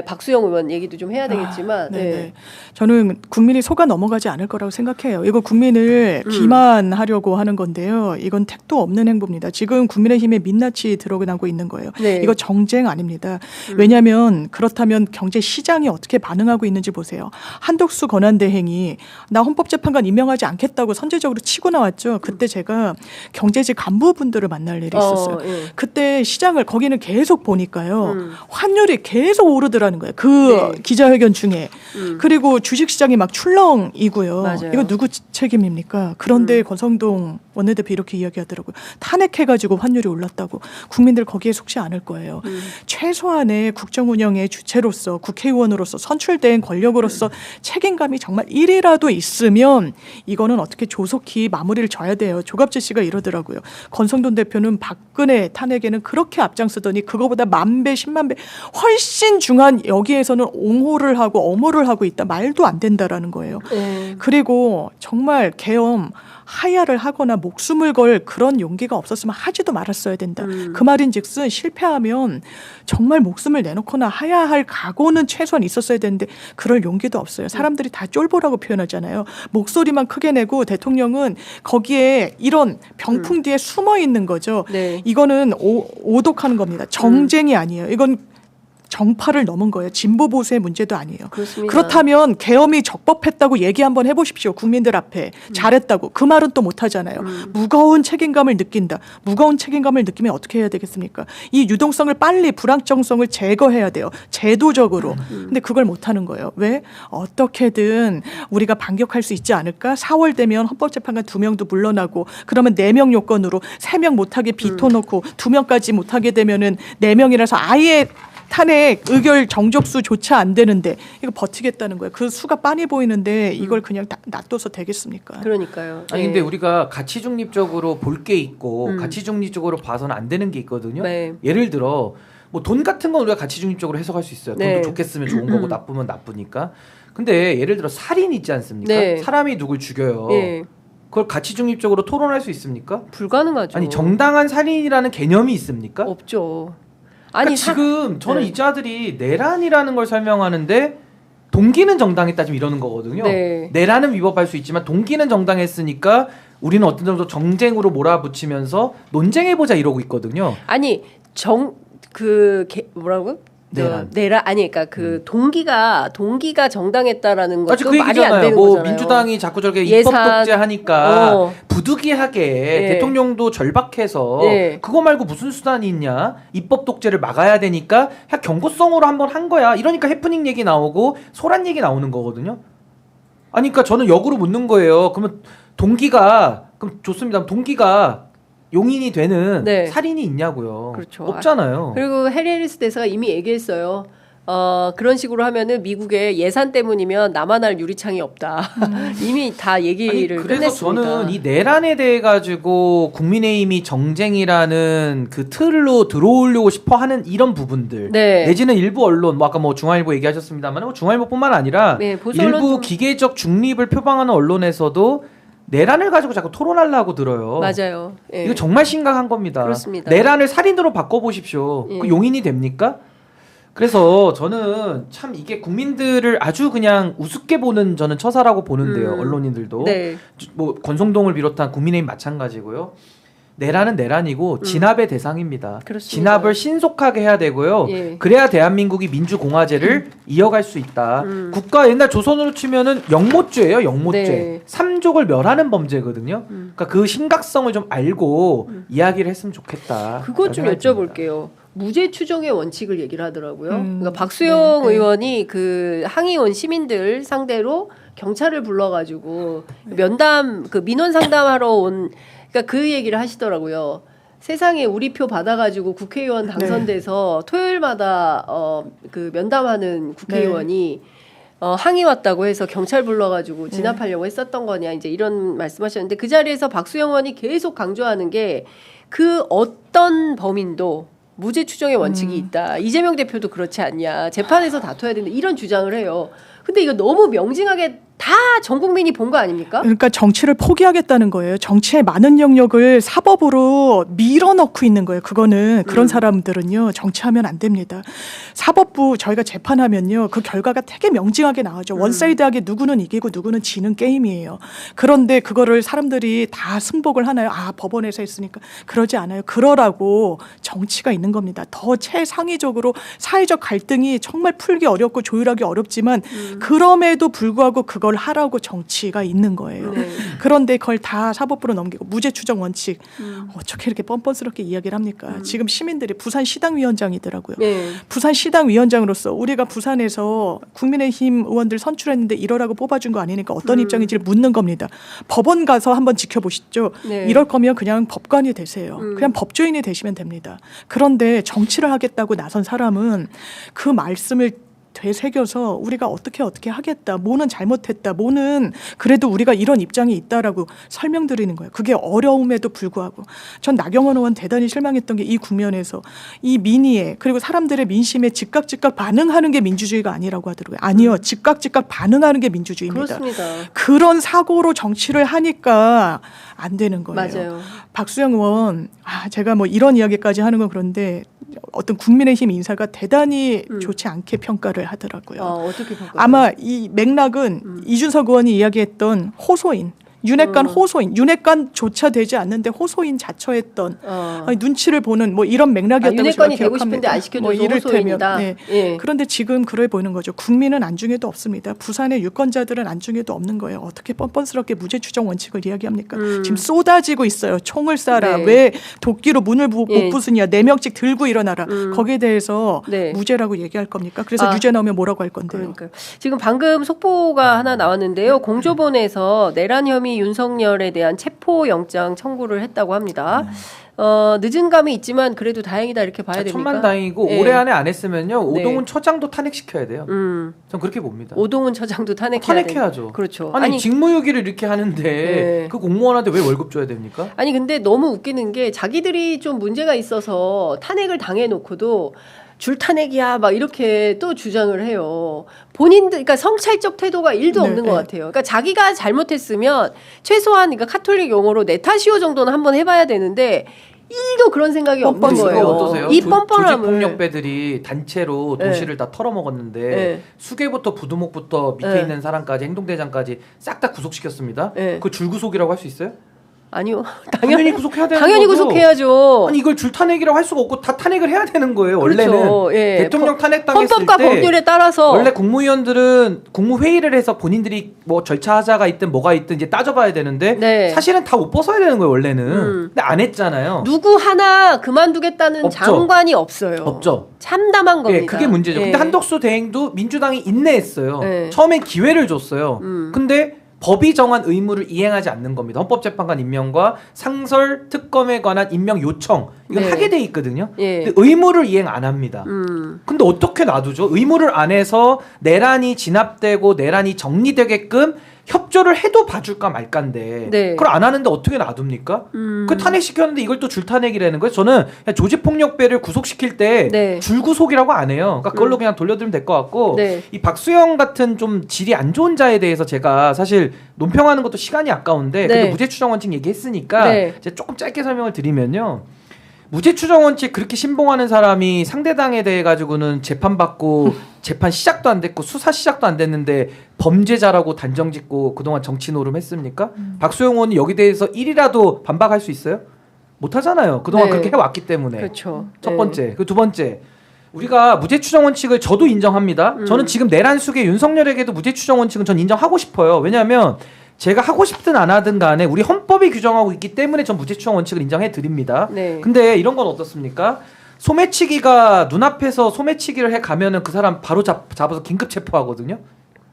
박수영 의원 얘기도 좀 해야 되겠지만, 네. 저는 국민이 속아 넘어가지 않을 거라고 생각해요. 이거 국민을 기만하려고 하는 건데요. 이건 택도 없는 행보입니다. 지금 국민의힘에 민낯이 드러나고 있는 거예요. 네. 이거 정쟁 아닙니다. 왜냐하면 그렇다면 경제 시장이 어떻게 반응하고 있는지 보세요. 한덕수 권한대행이 나 헌법재판관 임명하지 않겠다고 선제적으로 치고 나왔죠. 그때 제가 경제지 간부분들을 만날 일이 있었어요. 예. 그때 시장을 거기는 계속 보니까요. 환율이 계속 오르더라는 거예요. 네. 기자회견 중에. 그리고 주식시장이 막 출렁이고요. 맞아요. 이거 누구 책임입니까? 그런데 권성동 원내대표 이렇게 이야기하더라고요. 탄핵해가지고 환율이 올랐다고. 국민들 거기에 속지 않을 거예요. 최소한의 국정운영의 주체로서 국회의원으로서 선출된 권력으로서 책임감이 정말 1이라도 있으면 이거는 어떻게 조속히 마무리를 져야 돼요. 조갑재 씨가 이러더라고요. 권성동 대표는 박근혜 탄핵에는 그렇게 앞장서더니 그거보다 10,000배, 10만 배 훨씬 중한 여기에서는 옹호를 하고 엄호를 하고 있다. 말도 안 된다라는 거예요. 그리고 정말 계엄 하야를 하거나 목숨을 걸 그런 용기가 없었으면 하지도 말았어야 된다. 그 말인즉슨 실패하면 정말 목숨을 내놓거나 하야할 각오는 최소한 있었어야 되는데 그럴 용기도 없어요. 사람들이 다 쫄보라고 표현하잖아요. 목소리만 크게 내고 대통령은 거기에 이런 병풍 뒤에 숨어 있는 거죠. 네. 이거는 오독하는 겁니다. 정쟁이 아니에요. 이건 정파를 넘은 거예요. 진보 보수의 문제도 아니에요. 그렇습니다. 그렇다면 계엄이 적법했다고 얘기 한번 해보십시오. 국민들 앞에 잘했다고. 그 말은 또 못하잖아요. 무거운 책임감을 느낀다. 무거운 책임감을 느끼면 어떻게 해야 되겠습니까? 이 유동성을 빨리 불안정성을 제거해야 돼요. 제도적으로. 근데 그걸 못하는 거예요. 왜? 어떻게든 우리가 반격할 수 있지 않을까? 4월 되면 헌법재판관 2명도 물러나고 그러면 4명 요건으로 3명 못하게 비토 놓고 2명까지 못하게 되면은 4명이라서 아예 탄핵 의결 정족수조차 안 되는데 이거 버티겠다는 거예요. 그 수가 빤히 보이는데 이걸 그냥 놔둬서 되겠습니까? 그러니까요. 아니 네. 근데 우리가 가치 중립적으로 볼 게 있고 가치 중립적으로 봐서는 안 되는 게 있거든요. 네. 예를 들어 뭐 돈 같은 건 우리가 가치 중립적으로 해석할 수 있어요. 네. 돈도 좋게 쓰면 좋은 거고 나쁘면 나쁘니까. 근데 예를 들어 살인 있지 않습니까? 네. 사람이 누굴 죽여요. 예. 그걸 가치 중립적으로 토론할 수 있습니까? 불가능하죠. 아니 정당한 살인이라는 개념이 있습니까? 없죠. 그러니까 지금 저는 네. 이 자들이 내란이라는 걸 설명하는데 동기는 정당했다 지금 이러는 거거든요. 네. 내란은 위법할 수 있지만 동기는 정당했으니까 우리는 어떤 정도 정쟁으로 몰아붙이면서 논쟁해보자 이러고 있거든요. 아니 뭐라고? 내란. 아니 그러니까 그 동기가 정당했다라는 아직 것도 그 말이 안 얘기잖아요. 되는 뭐 거잖아요. 민주당이 자꾸 저렇게 예산. 입법 독재하니까 어. 부득이하게 네. 대통령도 절박해서 네. 그거 말고 무슨 수단이 있냐? 입법 독재를 막아야 되니까 그냥 경고성으로 한번 한 거야. 이러니까 해프닝 얘기 나오고 소란 얘기 나오는 거거든요. 아니 그러니까 저는 역으로 묻는 거예요. 그러면 그럼 좋습니다. 동기가 용인이 되는 네. 살인이 있냐고요. 그렇죠. 없잖아요. 그리고 해리 해리스 대사가 이미 얘기했어요. 그런 식으로 하면은 미국의 예산 때문이면 남한할 유리창이 없다. 이미 다 얘기를 아니, 그래서 끝냈습니다. 저는 이 내란에 대해 가지고 국민의힘이 정쟁이라는 그 틀로 들어오려고 싶어하는 이런 부분들, 네. 내지는 일부 언론, 뭐 아까 뭐 중앙일보 얘기하셨습니다만, 뭐 중앙일보뿐만 아니라 네, 보수 언론 일부 좀- 기계적 중립을 표방하는 언론에서도 내란을 가지고 자꾸 토론하려고 들어요. 맞아요. 예. 이거 정말 심각한 겁니다. 그렇습니다. 내란을 살인으로 바꿔보십시오. 예. 그 용인이 됩니까? 그래서 저는 참 이게 국민들을 아주 그냥 우습게 보는 저는 처사라고 보는데요. 언론인들도. 네. 뭐 권성동을 비롯한 국민의힘 마찬가지고요. 내란은 내란이고 진압의 대상입니다. 그렇습니다. 진압을 신속하게 해야 되고요. 예. 그래야 대한민국이 민주공화제를 이어갈 수 있다. 국가 옛날 조선으로 치면은 영모죄예요. 영모죄. 네. 삼족을 멸하는 범죄거든요. 그러니까 그 심각성을 좀 알고 이야기를 했으면 좋겠다. 그것 좀 라는 생각이 듭니다. 여쭤볼게요. 무죄 추정의 원칙을 얘기를 하더라고요. 그러니까 네, 박수영 네. 의원이 그 항의원 시민들 상대로 경찰을 불러가지고 면담 그 민원 상담하러 온 그러니까 그 얘기를 하시더라고요. 세상에 우리 표 받아가지고 국회의원 당선돼서 토요일마다 그 면담하는 국회의원이 항의 왔다고 해서 경찰 불러가지고 진압하려고 했었던 거냐 이제 이런 말씀하셨는데 그 자리에서 박수영 의원이 계속 강조하는 게 그 어떤 범인도 무죄 추정의 원칙이 있다. 이재명 대표도 그렇지 않냐. 재판에서 다퉈야 된다. 이런 주장을 해요. 근데 이거 너무 명징하게 다 전 국민이 본 거 아닙니까? 그러니까 정치를 포기하겠다는 거예요. 정치의 많은 영역을 사법으로 밀어넣고 있는 거예요. 그거는 그런 사람들은요 정치하면 안 됩니다. 사법부 저희가 재판하면요 그 결과가 되게 명징하게 나오죠. 원사이드하게 누구는 이기고 누구는 지는 게임이에요. 그런데 그거를 사람들이 다 승복을 하나요? 아 법원에서 했으니까 그러지 않아요. 그러라고 정치가 있는 겁니다. 더 최상위적으로 사회적 갈등이 정말 풀기 어렵고 조율하기 어렵지만 그럼에도 불구하고 그걸 하라고 정치가 있는 거예요. 네. 그런데 그걸 다 사법부로 넘기고 무죄 추정 원칙 어떻게 이렇게 뻔뻔스럽게 이야기를 합니까? 지금 시민들이 부산 시당위원장이더라고요. 네. 부산 시당위원장으로서 우리가 부산에서 국민의힘 의원들 선출했는데 이러라고 뽑아준 거 아니니까 어떤 입장인지를 묻는 겁니다. 법원 가서 한번 지켜보시죠. 네. 이럴 거면 그냥 법관이 되세요. 그냥 법조인이 되시면 됩니다. 그런데 정치를 하겠다고 나선 사람은 그 말씀을 되새겨서 우리가 어떻게 하겠다. 뭐는 잘못했다. 뭐는 그래도 우리가 이런 입장이 있다라고 설명드리는 거예요. 그게 어려움에도 불구하고 전 나경원 의원 대단히 실망했던 게 이 국면에서 이 민의에 그리고 사람들의 민심에 즉각 반응하는 게 민주주의가 아니라고 하더라고요. 아니요. 즉각 반응하는 게 민주주의입니다. 그렇습니다. 그런 사고로 정치를 하니까 안 되는 거예요. 맞아요. 박수영 의원, 제가 뭐 이런 이야기까지 하는 건 그런데 어떤 국민의힘 인사가 대단히 좋지 않게 평가를 하더라고요. 어떻게 평가해요? 아마 이 맥락은 이준석 의원이 이야기했던 호소인, 윤핵관 호소인, 윤핵관조차 되지 않는데 호소인 자처했던 아니, 눈치를 보는 뭐 이런 맥락이었다고 윤핵관이 제가 되고 싶은데 기억합니다. 안 시켜줘서 뭐 호소인이다. 네. 예. 그런데 지금 그래 보이는 거죠. 국민은 안중에도 없습니다. 부산의 유권자들은 안중에도 없는 거예요. 어떻게 뻔뻔스럽게 무죄 추정 원칙을 이야기합니까? 지금 쏟아지고 있어요. 총을 쏴라. 네. 왜 도끼로 문을 못 예. 부수냐. 4명씩 들고 일어나라. 거기에 대해서 네. 무죄라고 얘기할 겁니까? 그래서 유죄 나오면 뭐라고 할 건데요. 그러니까요. 지금 방금 속보가 하나 나왔는데요. 공조본에서 내란 혐의 윤석열에 대한 체포 영장 청구를 했다고 합니다. 늦은 감이 있지만 그래도 다행이다 이렇게 봐야 됩니까? 천만다행이고 예. 올해 안에 안 했으면요 네. 오동훈 처장도 탄핵시켜야 돼요. 전 그렇게 봅니다. 오동훈 처장도 탄핵해야죠. 그렇죠. 아니 직무유기를 이렇게 하는데 네. 그 공무원한테 왜 월급 줘야 됩니까? 아니 근데 너무 웃기는 게 자기들이 좀 문제가 있어서 탄핵을 당해놓고도 줄 탄핵이야 막 이렇게 또 주장을 해요. 본인들 그러니까 성찰적 태도가 1도 네, 없는 것 네. 같아요. 그러니까 자기가 잘못했으면 최소한 그러니까 카톨릭 용어로 내 탓이오 정도는 한번 해봐야 되는데 1도 그런 생각이 없는 뻔뻔스러워. 거예요. 어떠세요? 이 뻔뻔함을 조직폭력배들이 단체로 네. 도시를 다 털어먹었는데 네. 수계부터 부두목부터 밑에 네. 있는 사람까지 행동대장까지 싹 다 구속시켰습니다. 네. 그 줄구속이라고 할 수 있어요? 아니요. 당연히 구속해야 되는 당연히 거죠. 구속해야죠. 아니 이걸 줄탄핵이라고 할 수가 없고 다 탄핵을 해야 되는 거예요. 그렇죠. 원래는 예. 대통령 탄핵당했을 헌법과 때 법률에 따라서 원래 국무위원들은 국무회의를 해서 본인들이 뭐 절차하자가 있든 뭐가 있든 이제 따져봐야 되는데 네. 사실은 다 옷 벗어야 되는 거예요 원래는. 근데 안 했잖아요. 누구 하나 그만두겠다는 없죠. 장관이 없어요. 없죠. 참담한 겁니다. 예, 그게 문제죠. 예. 근데 한덕수 대행도 민주당이 인내했어요. 네. 처음엔 기회를 줬어요. 근데 법이 정한 의무를 이행하지 않는 겁니다. 헌법재판관 임명과 상설 특검에 관한 임명 요청 이건 네. 하게 돼 있거든요. 예. 근데 의무를 이행 안 합니다. 근데 어떻게 놔두죠? 의무를 안 해서 내란이 진압되고 내란이 정리되게끔 협조를 해도 봐줄까 말까인데 네. 그걸 안 하는데 어떻게 놔둡니까? 그 탄핵시켰는데 이걸 또 줄탄핵이라는 거예요. 저는 그냥 조직폭력배를 구속시킬 때 네. 줄구속이라고 안 해요. 그러니까 그걸로 그냥 돌려드리면 될 것 같고 네. 이 박수영 같은 좀 질이 안 좋은 자에 대해서 제가 사실 논평하는 것도 시간이 아까운데 네. 그래도 무죄 추정 원칙 얘기했으니까 네. 제가 조금 짧게 설명을 드리면요. 무죄 추정 원칙 그렇게 신봉하는 사람이 상대당에 대해 가지고는 재판받고 재판 시작도 안 됐고 수사 시작도 안 됐는데 범죄자라고 단정짓고 그동안 정치 노름 했습니까? 박수영 의원이 여기 대해서 1이라도 반박할 수 있어요? 못 하잖아요. 그동안 네. 그렇게 해왔기 때문에. 그렇죠. 첫 네. 번째. 그 두 번째. 우리가 무죄 추정 원칙을 저도 인정합니다. 저는 지금 내란 속의 윤석열에게도 무죄 추정 원칙은 전 인정하고 싶어요. 왜냐하면 제가 하고 싶든 안 하든 간에 우리 헌법이 규정하고 있기 때문에 전 무죄 추정 원칙을 인정해 드립니다. 네. 근데 이런 건 어떻습니까? 소매치기가 눈앞에서 소매치기를 해 가면은 그 사람 바로 잡아서 긴급 체포하거든요.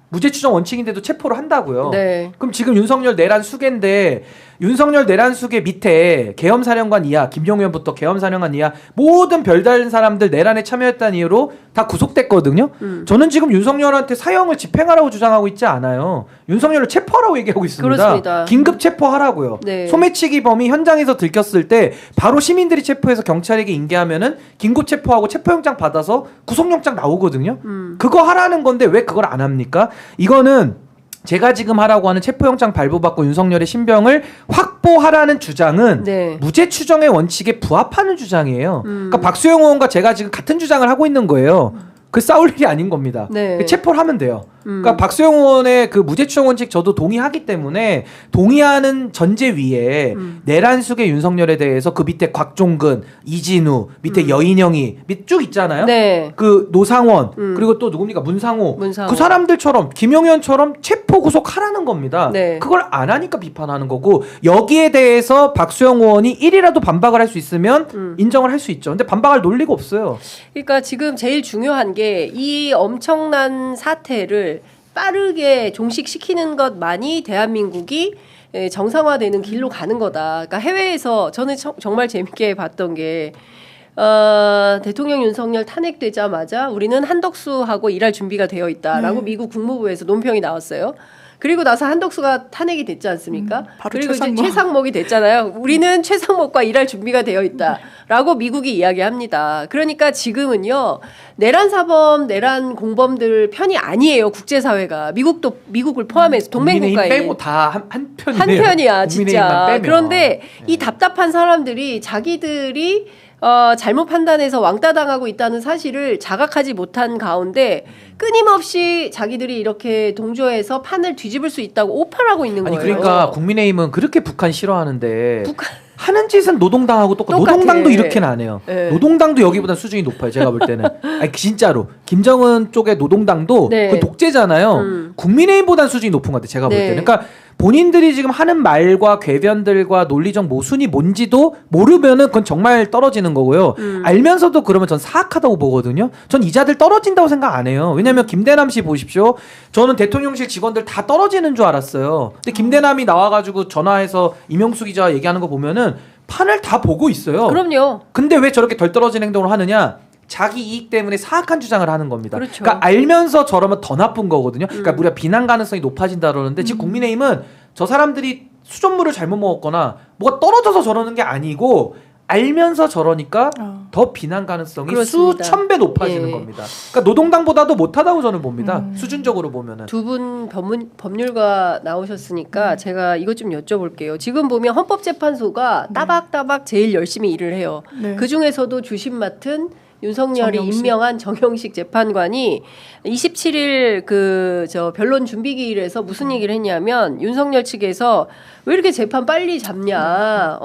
무죄 추정 원칙인데도 체포를 한다고요. 네. 그럼 지금 윤석열 내란 수계인데 윤석열 내란 수계 밑에 계엄사령관 이하 김용현 의원부터 계엄사령관 이하 모든 별다른 사람들 내란에 참여했다는 이유로 다 구속됐거든요. 저는 지금 윤석열한테 사형을 집행하라고 주장하고 있지 않아요. 윤석열을 체포하라고 얘기하고 있습니다. 그렇습니다. 긴급 체포하라고요. 네. 소매치기 범이 현장에서 들켰을 때 바로 시민들이 체포해서 경찰에게 인계하면은 긴급 체포하고 체포영장 받아서 구속영장 나오거든요. 그거 하라는 건데 왜 그걸 안 합니까? 이거는 제가 지금 하라고 하는 체포영장 발부받고 윤석열의 신병을 확보하라는 주장은 네. 무죄 추정의 원칙에 부합하는 주장이에요. 그러니까 박수영 의원과 제가 지금 같은 주장을 하고 있는 거예요. 그 싸울 일이 아닌 겁니다. 네. 체포를 하면 돼요. 그러니까 박수영 의원의 그 무죄 추정 원칙 저도 동의하기 때문에 동의하는 전제 위에 내란숙의 윤석열에 대해서 그 밑에 곽종근, 이진우, 밑에 여인영이 쭉 있잖아요. 네. 그 노상원 그리고 또 누굽니까 문상호. 그 사람들처럼 김용현처럼 체포 구속하라는 겁니다. 네. 그걸 안 하니까 비판하는 거고 여기에 대해서 박수영 의원이 1이라도 반박을 할 수 있으면 인정을 할 수 있죠. 근데 반박할 논리가 없어요. 그러니까 지금 제일 중요한 게 이 엄청난 사태를 빠르게 종식시키는 것만이 대한민국이 정상화되는 길로 가는 거다. 그러니까 해외에서 저는 정말 재밌게 봤던 게 대통령 윤석열 탄핵되자마자 우리는 한덕수하고 일할 준비가 되어 있다라고 미국 국무부에서 논평이 나왔어요. 그리고 나서 한덕수가 탄핵이 됐지 않습니까? 바로 그리고 최상목. 이제 최상목이 됐잖아요. 우리는 최상목과 일할 준비가 되어 있다라고 미국이 이야기합니다. 그러니까 지금은요 내란 사범, 내란 공범들 편이 아니에요. 국제사회가 미국을 포함해서 동맹국가에 빼고 다 한 편이네요. 한 편이야 진짜. 빼면. 그런데 이 답답한 사람들이 자기들이 잘못 판단해서 왕따 당하고 있다는 사실을 자각하지 못한 가운데 끊임없이 자기들이 이렇게 동조해서 판을 뒤집을 수 있다고 오판하고 있는 거예요. 아니 그러니까 국민의힘은 그렇게 북한 싫어하는데 하는 짓은 노동당하고 똑같아. 노동당도 이렇게는 안 해요. 네. 노동당도 여기보다 수준이 높아요. 제가 볼 때는. 아니 진짜로 김정은 쪽의 노동당도 네. 그 독재잖아요. 국민의힘보다 수준이 높은 것 같아요. 제가 볼 네. 때는. 그러니까 본인들이 지금 하는 말과 궤변들과 논리적 모순이 뭔지도 모르면은 그건 정말 떨어지는 거고요. 알면서도 그러면 전 사악하다고 보거든요. 전 이자들 떨어진다고 생각 안 해요. 왜냐면 김대남 씨 보십시오. 저는 대통령실 직원들 다 떨어지는 줄 알았어요. 근데 김대남이 나와가지고 전화해서 이명수 기자 얘기하는 거 보면은 판을 다 보고 있어요. 그럼요. 근데 왜 저렇게 덜 떨어지는 행동을 하느냐? 자기 이익 때문에 사악한 주장을 하는 겁니다. 그렇죠. 그러니까 알면서 저러면 더 나쁜 거거든요. 그러니까 우리가 비난 가능성이 높아진다 그러는데 지금 국민의힘은 저 사람들이 수돗물을 잘못 먹었거나 뭐가 떨어져서 저러는 게 아니고 알면서 저러니까 더 비난 가능성이 그렇습니다. 수천 배 높아지는 예. 겁니다. 그러니까 노동당보다도 못하다고 저는 봅니다. 수준적으로 보면은. 두 분 법률가 나오셨으니까 제가 이것 좀 여쭤볼게요. 지금 보면 헌법재판소가 따박따박 제일 열심히 일을 해요. 네. 그 중에서도 주심 맡은 윤석열이 정영식. 임명한 정영식 재판관이 27일 저 변론 준비기일에서 무슨 얘기를 했냐면 윤석열 측에서 왜 이렇게 재판 빨리 잡냐,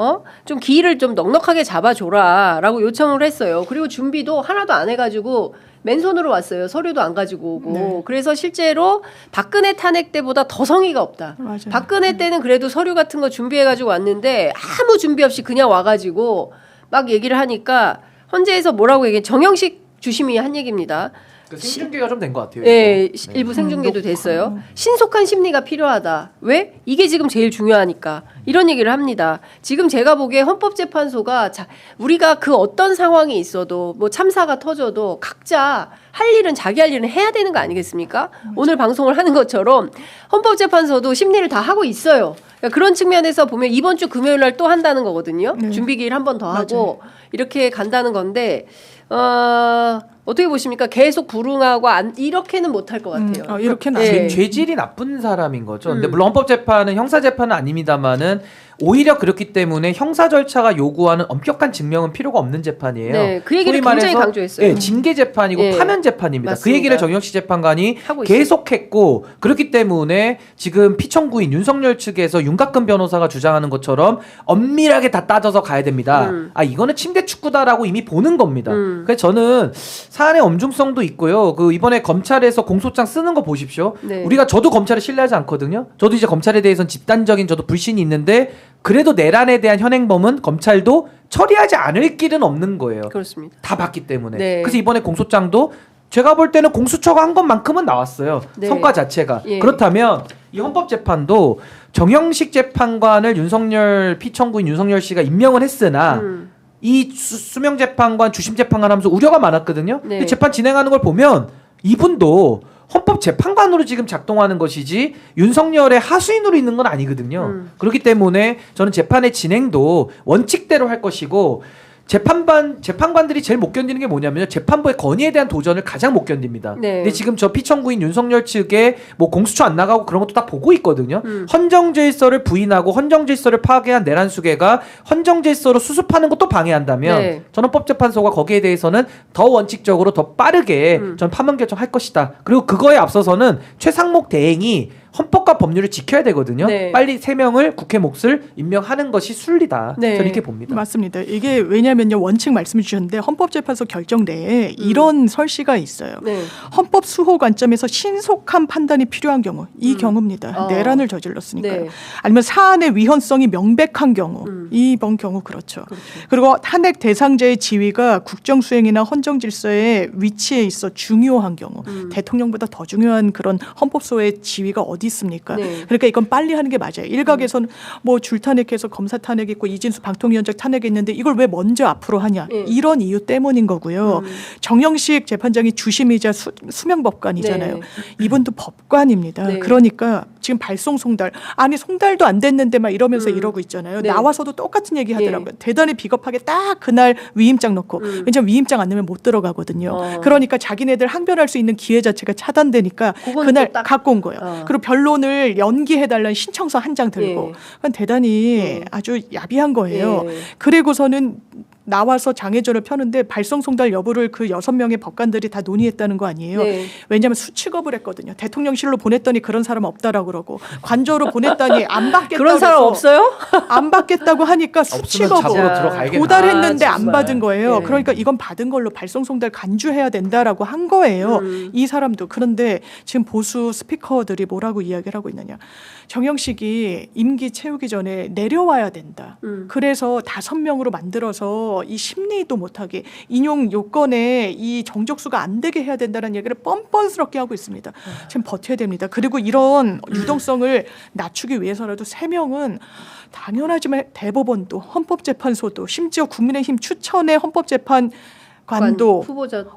좀 기일을 좀 넉넉하게 잡아줘라라고 요청을 했어요. 그리고 준비도 하나도 안 해가지고 맨손으로 왔어요. 서류도 안 가지고 오고. 네. 그래서 실제로 박근혜 탄핵 때보다 더 성의가 없다. 맞아요. 박근혜 때는 그래도 서류 같은 거 준비해가지고 왔는데 아무 준비 없이 그냥 와가지고 막 얘기를 하니까 헌재에서 뭐라고 얘기해? 정영식 주심이 한 얘기입니다. 생중계가 좀 된 것 같아요. 네, 일부 생중계도 됐어요. 신속한 심리가 필요하다. 왜? 이게 지금 제일 중요하니까. 이런 얘기를 합니다. 지금 제가 보기에 헌법재판소가 우리가 그 어떤 상황이 있어도 뭐 참사가 터져도 각자 할 일은 자기 할 일은 해야 되는 거 아니겠습니까? 오늘 방송을 하는 것처럼 헌법재판소도 심리를 다 하고 있어요. 그러니까 그런 측면에서 보면 이번 주 금요일 날 또 한다는 거거든요. 네. 준비기일 한 번 더 하고 맞아요. 이렇게 간다는 건데 어떻게 보십니까? 계속 불응하고 이렇게는 못할 것 같아요. 이렇게는 네. 안 돼요. 죄질이 나쁜 사람인 거죠. 근데 물론 헌법재판은 형사재판은 아닙니다만은 오히려 그렇기 때문에 형사 절차가 요구하는 엄격한 증명은 필요가 없는 재판이에요. 네, 그 얘기를 소위 굉장히 말해서, 강조했어요. 예, 징계 재판이고 예, 파면 재판입니다. 맞습니다. 그 얘기를 정영식 재판관이 하고 있어요. 계속했고 그렇기 때문에 지금 피청구인 윤석열 측에서 윤곽근 변호사가 주장하는 것처럼 엄밀하게 다 따져서 가야 됩니다. 이거는 침대 축구다라고 이미 보는 겁니다. 그래서 저는 사안의 엄중성도 있고요. 그 이번에 검찰에서 공소장 쓰는 거 보십시오. 네. 저도 검찰을 신뢰하지 않거든요. 저도 이제 검찰에 대해서는 집단적인 저도 불신이 있는데 그래도 내란에 대한 현행범은 검찰도 처리하지 않을 길은 없는 거예요. 그렇습니다. 다 봤기 때문에. 네. 그래서 이번에 공소장도 제가 볼 때는 공수처가 한 것만큼은 나왔어요. 네. 성과 자체가. 예. 그렇다면 이 헌법재판도 정영식 재판관을 피청구인 윤석열 씨가 임명을 했으나 이 수명 재판관, 주심 재판관 하면서 우려가 많았거든요. 네. 근데 재판 진행하는 걸 보면 이분도 헌법 재판관으로 지금 작동하는 것이지 윤석열의 하수인으로 있는 건 아니거든요. 그렇기 때문에 저는 재판의 진행도 원칙대로 할 것이고 재판관들이 제일 못 견디는 게 뭐냐면요. 재판부의 건의에 대한 도전을 가장 못 견딥니다. 네. 근데 지금 저 피청구인 윤석열 측에 뭐 공수처 안 나가고 그런 것도 다 보고 있거든요. 헌정질서를 부인하고 헌정질서를 파괴한 내란수계가 헌정질서로 수습하는 것도 방해한다면 네. 저는 헌법재판소가 거기에 대해서는 더 원칙적으로 더 빠르게 전 파면 결정할 것이다. 그리고 그거에 앞서서는 최상목 대행이 헌법과 법률을 지켜야 되거든요. 네. 빨리 3명을 국회 몫을 임명하는 것이 순리다. 네. 저는 이렇게 봅니다. 맞습니다. 이게 왜냐면요. 원칙 말씀해 주셨는데 헌법재판소 결정 내에 이런 설시가 있어요. 네. 헌법 수호 관점에서 신속한 판단이 필요한 경우 이 경우입니다. 내란을 저질렀으니까요. 네. 아니면 사안의 위헌성이 명백한 경우 이번 경우 그렇죠. 그리고 탄핵 대상자의 지위가 국정수행이나 헌정질서의 위치에 있어 중요한 경우 대통령보다 더 중요한 그런 헌법소의 지위가 어디 있습니까? 네. 그러니까 이건 빨리 하는 게 맞아요. 일각에서는 뭐 줄탄핵해서 검사 탄핵 있고 이진수 방통위원장 탄핵 있는데 이걸 왜 먼저 앞으로 하냐. 네. 이런 이유 때문인 거고요. 정영식 재판장이 주심이자 수명법관이잖아요. 네. 이분도 법관입니다. 네. 그러니까 지금 발송 송달 아니 송달도 안 됐는데 막 이러면서 이러고 있잖아요. 네. 나와서도 똑같은 얘기 하더라고요. 대단히 비겁하게 딱 그날 위임장 넣고 왜냐면 위임장 안 넣으면 못 들어가거든요. 그러니까 자기네들 항변할 수 있는 기회 자체가 차단되니까 그건 그날 또 딱- 갖고 온 거예요. 그리고 변론을 연기해달라는 신청서 한 장 들고 예. 그건 대단히 아주 야비한 거예요. 예. 그리고서는 나와서 장애전을 펴는데 발송송달 여부를 그 6명의 법관들이 다 논의했다는 거 아니에요. 네. 왜냐하면 수취급을 했거든요. 대통령실로 보냈더니 그런 사람 없다라고 그러고 관저로 보냈더니 안 받겠다고 그런 사람 해서 없어요? 안 받겠다고 하니까 없으면 수취급을 잡으러 들어가야겠다. 도달했는데 아, 안 정말. 받은 거예요. 네. 그러니까 이건 받은 걸로 발송송달 간주해야 된다라고 한 거예요. 이 사람도. 그런데 지금 보수 스피커들이 뭐라고 이야기를 하고 있느냐. 정영식이 임기 채우기 전에 내려와야 된다. 그래서 5명으로 만들어서 이 심리도 못하게 인용 요건에 이 정족수가 안 되게 해야 된다는 얘기를 뻔뻔스럽게 하고 있습니다. 지금 버텨야 됩니다. 그리고 이런 유동성을 낮추기 위해서라도 3명은 당연하지만 대법원도 헌법재판소도 심지어 국민의힘 추천의 헌법재판관도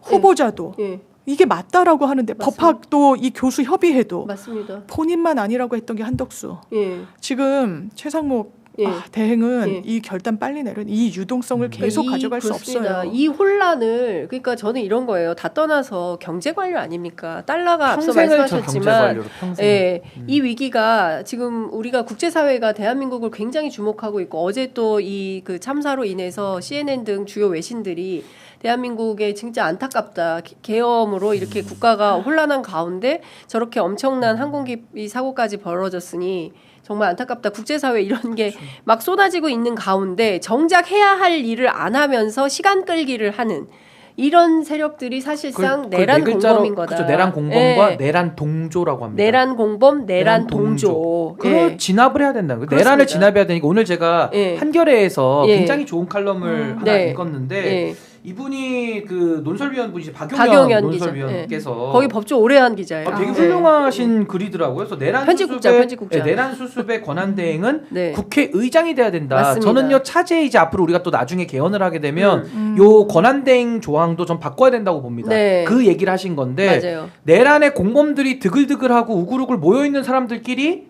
후보자도 예. 이게 맞다라고 하는데 맞습니다. 법학도 이 교수 협의회도 맞습니다. 본인만 아니라고 했던 게 한덕수. 예. 지금 최상목 예. 대행은 예. 이 결단 빨리 내는 이 유동성을 계속 그러니까 가져갈 수 그렇습니다. 없어요. 이 혼란을 그러니까 저는 이런 거예요. 다 떠나서 경제 관료 아닙니까? 달러가 앞서 평생을 저 말씀하셨지만 경제관료로 평생. 예, 이 위기가 지금 우리가 국제사회가 대한민국을 굉장히 주목하고 있고 어제 또 이 그 참사로 인해서 CNN 등 주요 외신들이 대한민국의 진짜 안타깝다. 계엄으로 이렇게 국가가 혼란한 가운데 저렇게 엄청난 항공기 사고까지 벌어졌으니 정말 안타깝다. 국제사회 이런 게 막 쏟아지고 있는 가운데 정작 해야 할 일을 안 하면서 시간 끌기를 하는 이런 세력들이 사실상 내란 공범인 거다. 그렇죠. 내란 공범과 예. 내란 동조라고 합니다. 내란 공범, 내란 동조. 그걸 예. 진압을 해야 된다는 거예요. 그렇습니다. 내란을 진압해야 되니까 오늘 제가 예. 한겨레에서 예. 굉장히 좋은 칼럼을 하나 네. 읽었는데 예. 이분이 그 논설위원분이시 박용현 논설위원께서 기자. 거기 법조 오래 한 기자예요. 되게 예. 훌륭하신 글이더라고요. 그래서 편집국자. 내란 수습의 권한 대행은 네. 국회의장이 돼야 된다. 맞습니다. 저는요 차제에 이제 앞으로 우리가 또 나중에 개헌을 하게 되면 요 권한 대행 조항도 좀 바꿔야 된다고 봅니다. 네. 그 얘기를 하신 건데 맞아요. 내란의 공범들이 드글드글하고 우글우글 모여 있는 사람들끼리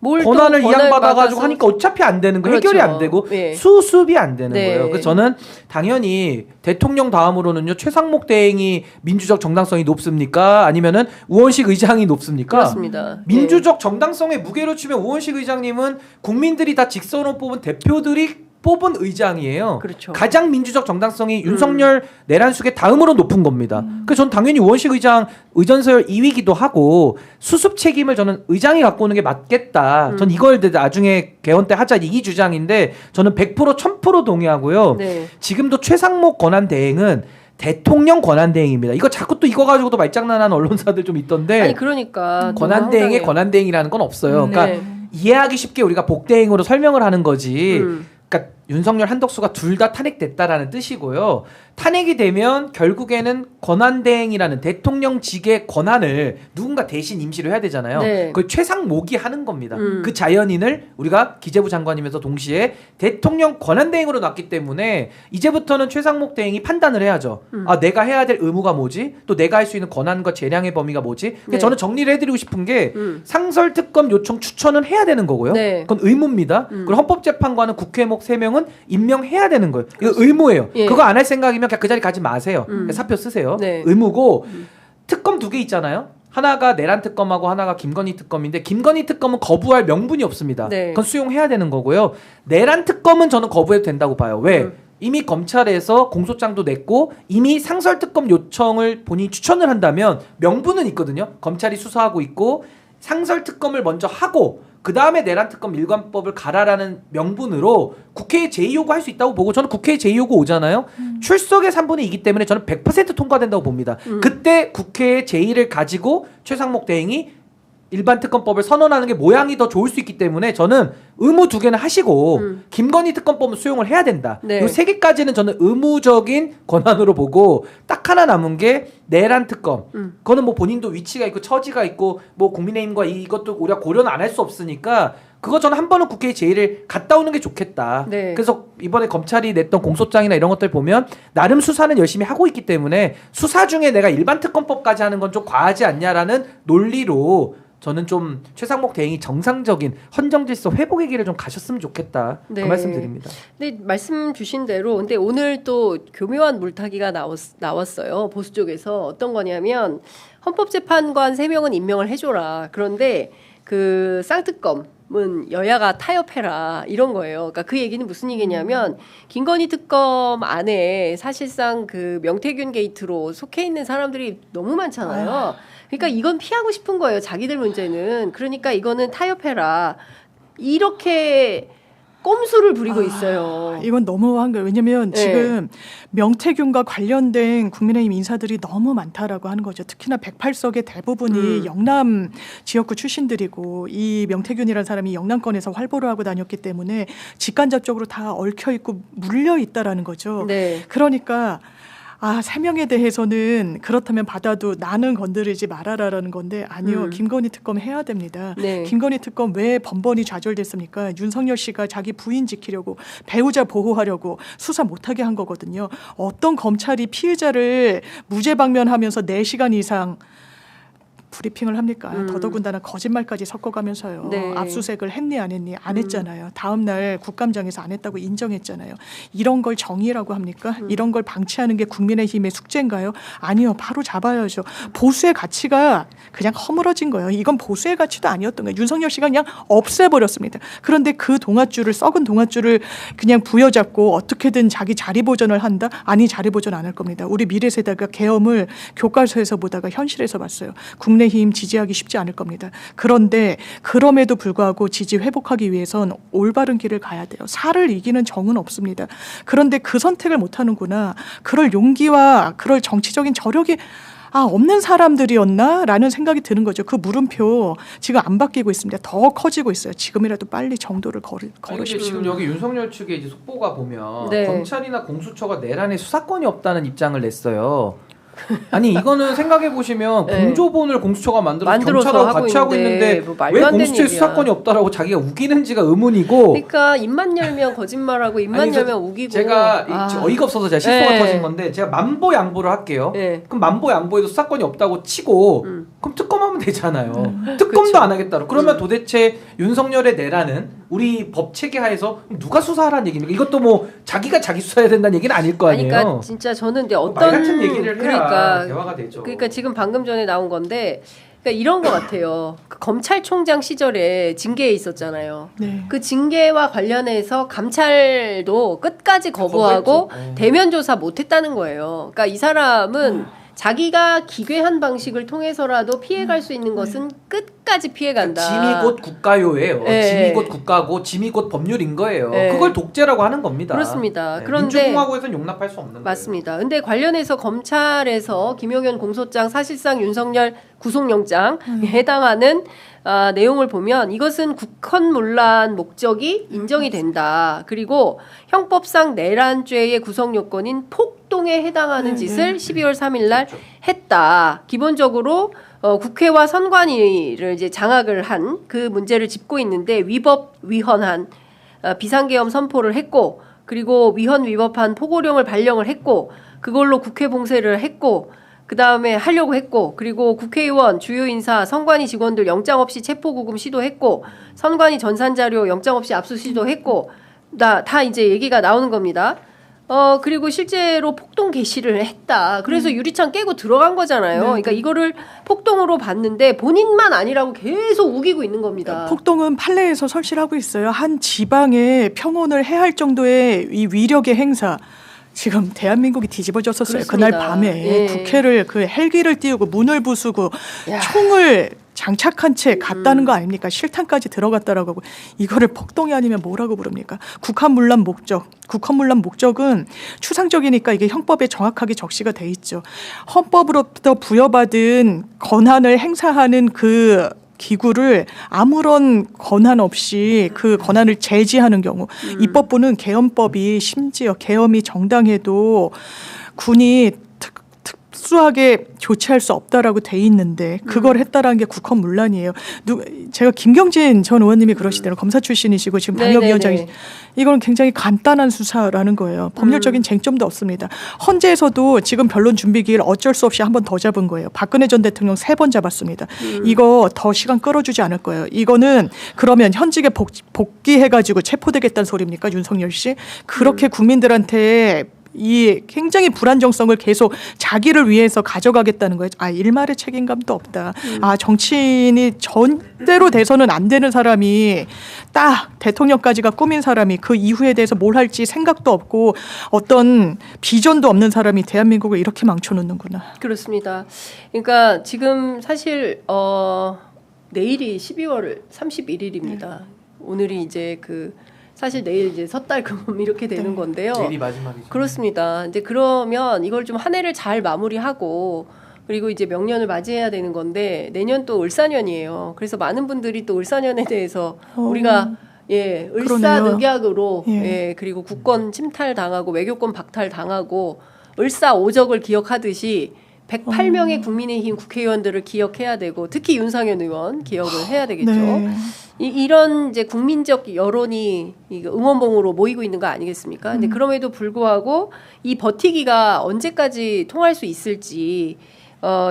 뭘 권한을 또 이양받아가지고 받아서- 하니까 어차피 안 되는 거 그렇죠. 해결이 안 되고 예. 수습이 안 되는 네. 거예요. 그래서 저는 당연히 대통령 다음으로는요 최상목 대행이 민주적 정당성이 높습니까? 아니면은 우원식 의장이 높습니까? 그렇습니다. 민주적 정당성의 무게로 치면 우원식 의장님은 국민들이 다 직선으로 뽑은 대표들이 뽑은 의장이에요. 그렇죠. 가장 민주적 정당성이 윤석열 내란숙의 다음으로 높은 겁니다. 그래서 전 당연히 우원식 의장 의전서열 2위기도 하고 수습 책임을 저는 의장이 갖고 오는 게 맞겠다. 전 이걸 나중에 개헌 때 하자 이 주장인데 저는 100% 1000% 동의하고요. 네. 지금도 최상목 권한 대행은 대통령 권한 대행입니다. 이거 자꾸 또 이거 가지고도 말장난하는 언론사들 좀 있던데 아니 그러니까 권한 대행의 권한 대행이라는 건 없어요. 그러니까 네. 이해하기 쉽게 우리가 복대행으로 설명을 하는 거지. 그러니까 윤석열 한덕수가 둘 다 탄핵됐다라는 뜻이고요. 탄핵이 되면 결국에는 권한대행이라는 대통령직의 권한을 누군가 대신 임시로 해야 되잖아요. 네. 그걸 최상목이 하는 겁니다. 그 자연인을 우리가 기재부 장관이면서 동시에 대통령 권한대행으로 놨기 때문에 이제부터는 최상목 대행이 판단을 해야죠. 아 내가 해야 될 의무가 뭐지? 또 내가 할 수 있는 권한과 재량의 범위가 뭐지? 근데 네. 저는 정리를 해드리고 싶은 게 상설특검 요청 추천은 해야 되는 거고요. 네. 그건 의무입니다. 그리고 헌법재판관은 국회목 3명은 명은 임명해야 되는 거예요. 이거 의무예요. 예. 그거 안 할 생각이면 그냥 그 자리 가지 마세요. 사표 쓰세요. 네. 의무고 특검 2개 있잖아요. 하나가 내란 특검하고 하나가 김건희 특검인데 김건희 특검은 거부할 명분이 없습니다. 네. 그건 수용해야 되는 거고요. 내란 특검은 저는 거부해도 된다고 봐요. 왜? 이미 검찰에서 공소장도 냈고 이미 상설특검 요청을 본인이 추천을 한다면 명분은 있거든요. 검찰이 수사하고 있고 상설특검을 먼저 하고 그 다음에 내란특검 일관법을 가라라는 명분으로 국회에 제의요구 할 수 있다고 보고 저는 국회에 제의요구 오잖아요. 출석의 3분의 2이기 때문에 저는 100% 통과된다고 봅니다. 그때 국회의 제의를 가지고 최상목 대행이 일반 특검법을 선언하는 게 모양이 더 좋을 수 있기 때문에 저는 의무 2개는 하시고 김건희 특검법은 수용을 해야 된다. 네. 이 3개까지는 저는 의무적인 권한으로 보고 딱 하나 남은 게 내란 특검. 그거는 뭐 본인도 위치가 있고 처지가 있고 뭐 국민의힘과 이것도 우리가 고려는 안 할 수 없으니까 그거 저는 한 번은 국회에 제의를 갔다 오는 게 좋겠다. 네. 그래서 이번에 검찰이 냈던 공소장이나 이런 것들 보면 나름 수사는 열심히 하고 있기 때문에 수사 중에 내가 일반 특검법까지 하는 건 좀 과하지 않냐라는 논리로 저는 좀 최상목 대행이 정상적인 헌정질서 회복의 길을 좀 가셨으면 좋겠다. 네. 그 말씀 드립니다. 근데 말씀 주신 대로 근데 오늘 또 교묘한 물타기가 나왔어요. 보수 쪽에서 어떤 거냐면 헌법재판관 3명은 임명을 해줘라. 그런데 그 쌍특검은 여야가 타협해라 이런 거예요. 그러니까 그 얘기는 무슨 얘기냐면 김건희 특검 안에 사실상 그 명태균 게이트로 속해 있는 사람들이 너무 많잖아요. 그러니까 이건 피하고 싶은 거예요. 자기들 문제는. 그러니까 이거는 타협해라. 이렇게 꼼수를 부리고 있어요. 이건 너무한 거예요. 왜냐하면 네. 지금 명태균과 관련된 국민의힘 인사들이 너무 많다라고 하는 거죠. 특히나 108석의 대부분이 영남 지역구 출신들이고 이 명태균이라는 사람이 영남권에서 활보를 하고 다녔기 때문에 직간접적으로 다 얽혀 있고 물려 있다라는 거죠. 네. 그러니까 3명에 대해서는 그렇다면 받아도 나는 건드리지 말아라라는 건데 아니요. 김건희 특검 해야 됩니다. 네. 김건희 특검 왜 번번이 좌절됐습니까? 윤석열 씨가 자기 부인 지키려고 배우자 보호하려고 수사 못하게 한 거거든요. 어떤 검찰이 피의자를 무죄 방면하면서 4시간 이상 브리핑을 합니까? 더더군다나 거짓말까지 섞어가면서요. 네. 압수수색을 했니 안 했니? 안 했잖아요. 다음 날 국감장에서 안 했다고 인정했잖아요. 이런 걸 정의라고 합니까? 이런 걸 방치하는 게 국민의힘의 숙제인가요? 아니요. 바로 잡아야죠. 보수의 가치가 그냥 허물어진 거예요. 이건 보수의 가치도 아니었던 거예요. 윤석열 씨가 그냥 없애버렸습니다. 그런데 그 동아줄을 썩은 동아줄을 그냥 부여잡고 어떻게든 자기 자리 보전을 한다? 아니 자리 보전 안 할 겁니다. 우리 미래세대가 계엄을 교과서에서 보다가 현실에서 봤어요. 국민의힘 지지하기 쉽지 않을 겁니다. 그런데 그럼에도 불구하고 지지 회복하기 위해선 올바른 길을 가야 돼요. 살을 이기는 정은 없습니다. 그런데 그 선택을 못하는구나. 그럴 용기와 그럴 정치적인 저력이 없는 사람들이었나라는 생각이 드는 거죠. 그 물음표 지금 안 바뀌고 있습니다. 더 커지고 있어요. 지금이라도 빨리 정도를 걸으십시오. 지금 여기 윤석열 측의 이제 속보가 보면 네. 검찰이나 공수처가 내란에 수사권이 없다는 입장을 냈어요. 아니 이거는 생각해 보시면 네. 공조본을 공수처가 만들어서 만들어서 경찰하고 같이 하고 있는데 뭐 말도 왜 안 되는 공수처에 얘기야. 수사권이 없다라고 자기가 우기는지가 의문이고. 그러니까 입만 열면 거짓말하고 입만 아니, 열면 우기고. 제가 어이가 없어서 제가 실수가 네. 터진 건데 제가 만보양보를 할게요. 네. 그럼 만보양보에도 수사권이 없다고 치고 그럼 특검하면 되잖아요. 특검도 그쵸. 안 하겠다고. 그러면 도대체 윤석열의 내란은 우리 법 체계 하에서 누가 수사하라는 얘기입니까? 이것도 뭐 자기가 자기 수사해야 된다는 얘기는 아닐 거 아니에요. 그러니까 진짜 저는 근데 어떤 말 같은 얘기를 해야 그러니까 대화가 되죠. 그러니까 지금 방금 전에 나온 건데 그러니까 이런 것 같아요. 그 검찰총장 시절에 징계에 있었잖아요. 네. 그 징계와 관련해서 감찰도 끝까지 거부하고 거부했죠. 대면 조사 못했다는 거예요. 그러니까 이 사람은 자기가 기괴한 방식을 통해서라도 피해갈 수 있는 것은 끝까지 피해간다. 짐이 곧 국가요예요. 네. 짐이 곧 국가고 짐이 곧 법률인 거예요. 네. 그걸 독재라고 하는 겁니다. 그렇습니다. 네. 그런데 민주공화국에서는 용납할 수 없는 맞습니다. 근데 관련해서 검찰에서 김용현 공소장 사실상 윤석열 구속영장에 해당하는 내용을 보면 이것은 국헌문란 목적이 인정이 된다. 그리고 형법상 내란죄의 구성 요건인 폭동에 해당하는 짓을 12월 3일 날 했다. 기본적으로 국회와 선관위를 이제 장악을 한 그 문제를 짚고 있는데 위헌한 비상계엄 선포를 했고 그리고 위헌 위법한 포고령을 발령을 했고 그걸로 국회 봉쇄를 했고 그 다음에 하려고 했고 그리고 국회의원, 주요 인사, 선관위 직원들 영장 없이 체포구금 시도했고 선관위 전산자료 영장 없이 압수 시도했고 다 이제 얘기가 나오는 겁니다. 그리고 실제로 폭동 개시를 했다. 그래서 유리창 깨고 들어간 거잖아요. 네. 그러니까 이거를 폭동으로 봤는데 본인만 아니라고 계속 우기고 있는 겁니다. 폭동은 판례에서 설치하고 있어요. 한 지방에 평온을 해할 정도의 이 위력의 행사. 지금 대한민국이 뒤집어졌었어요. 그렇습니다. 그날 밤에 예. 국회를 그 헬기를 띄우고 문을 부수고 야. 총을 장착한 채 갔다는 거 아닙니까? 실탄까지 들어갔다라고 하고 이거를 폭동이 아니면 뭐라고 부릅니까? 국헌문란 목적은 추상적이니까 이게 형법에 정확하게 적시가 돼 있죠. 헌법으로부터 부여받은 권한을 행사하는 그 기구를 아무런 권한 없이 그 권한을 제지하는 경우 입법부는 계엄법이 심지어 계엄이 정당해도 군이 특수하게 조치할 수 없다라고 돼 있는데 그걸 했다라는 게 국헌문란이에요. 제가 김경진 전 의원님이 그러시대요. 검사 출신이시고 지금 방역위원장이 이건 굉장히 간단한 수사라는 거예요. 법률적인 쟁점도 없습니다. 헌재에서도 지금 변론 준비 기일 어쩔 수 없이 한 번 더 잡은 거예요. 박근혜 전 대통령 3번 잡았습니다. 이거 더 시간 끌어주지 않을 거예요. 이거는 그러면 현직에 복귀해가지고 체포되겠다는 소리입니까? 윤석열 씨. 그렇게 국민들한테 이 굉장히 불안정성을 계속 자기를 위해서 가져가겠다는 거예요. 일말의 책임감도 없다. 정치인이 전대로 돼서는 안 되는 사람이 딱 대통령까지가 꾸민 사람이 그 이후에 대해서 뭘 할지 생각도 없고 어떤 비전도 없는 사람이 대한민국을 이렇게 망쳐놓는구나. 그렇습니다. 그러니까 지금 사실 내일이 12월 31일입니다. 오늘이 이제 사실 내일 이제 섣달 금음 이렇게 되는 건데요. 내일이 마지막이죠. 그렇습니다. 이제 그러면 이걸 좀 한 해를 잘 마무리하고 그리고 이제 명년을 맞이해야 되는 건데 내년 또 을사년이에요. 그래서 많은 분들이 또 을사년에 대해서 우리가 을사늑약으로 그리고 국권 침탈 당하고 외교권 박탈 당하고 을사오적을 기억하듯이 108명의 국민의힘 국회의원들을 기억해야 되고 특히 윤상현 의원 기억을 해야 되겠죠. 네. 이런 이제 국민적 여론이 응원봉으로 모이고 있는 거 아니겠습니까? 근데 그럼에도 불구하고 이 버티기가 언제까지 통할 수 있을지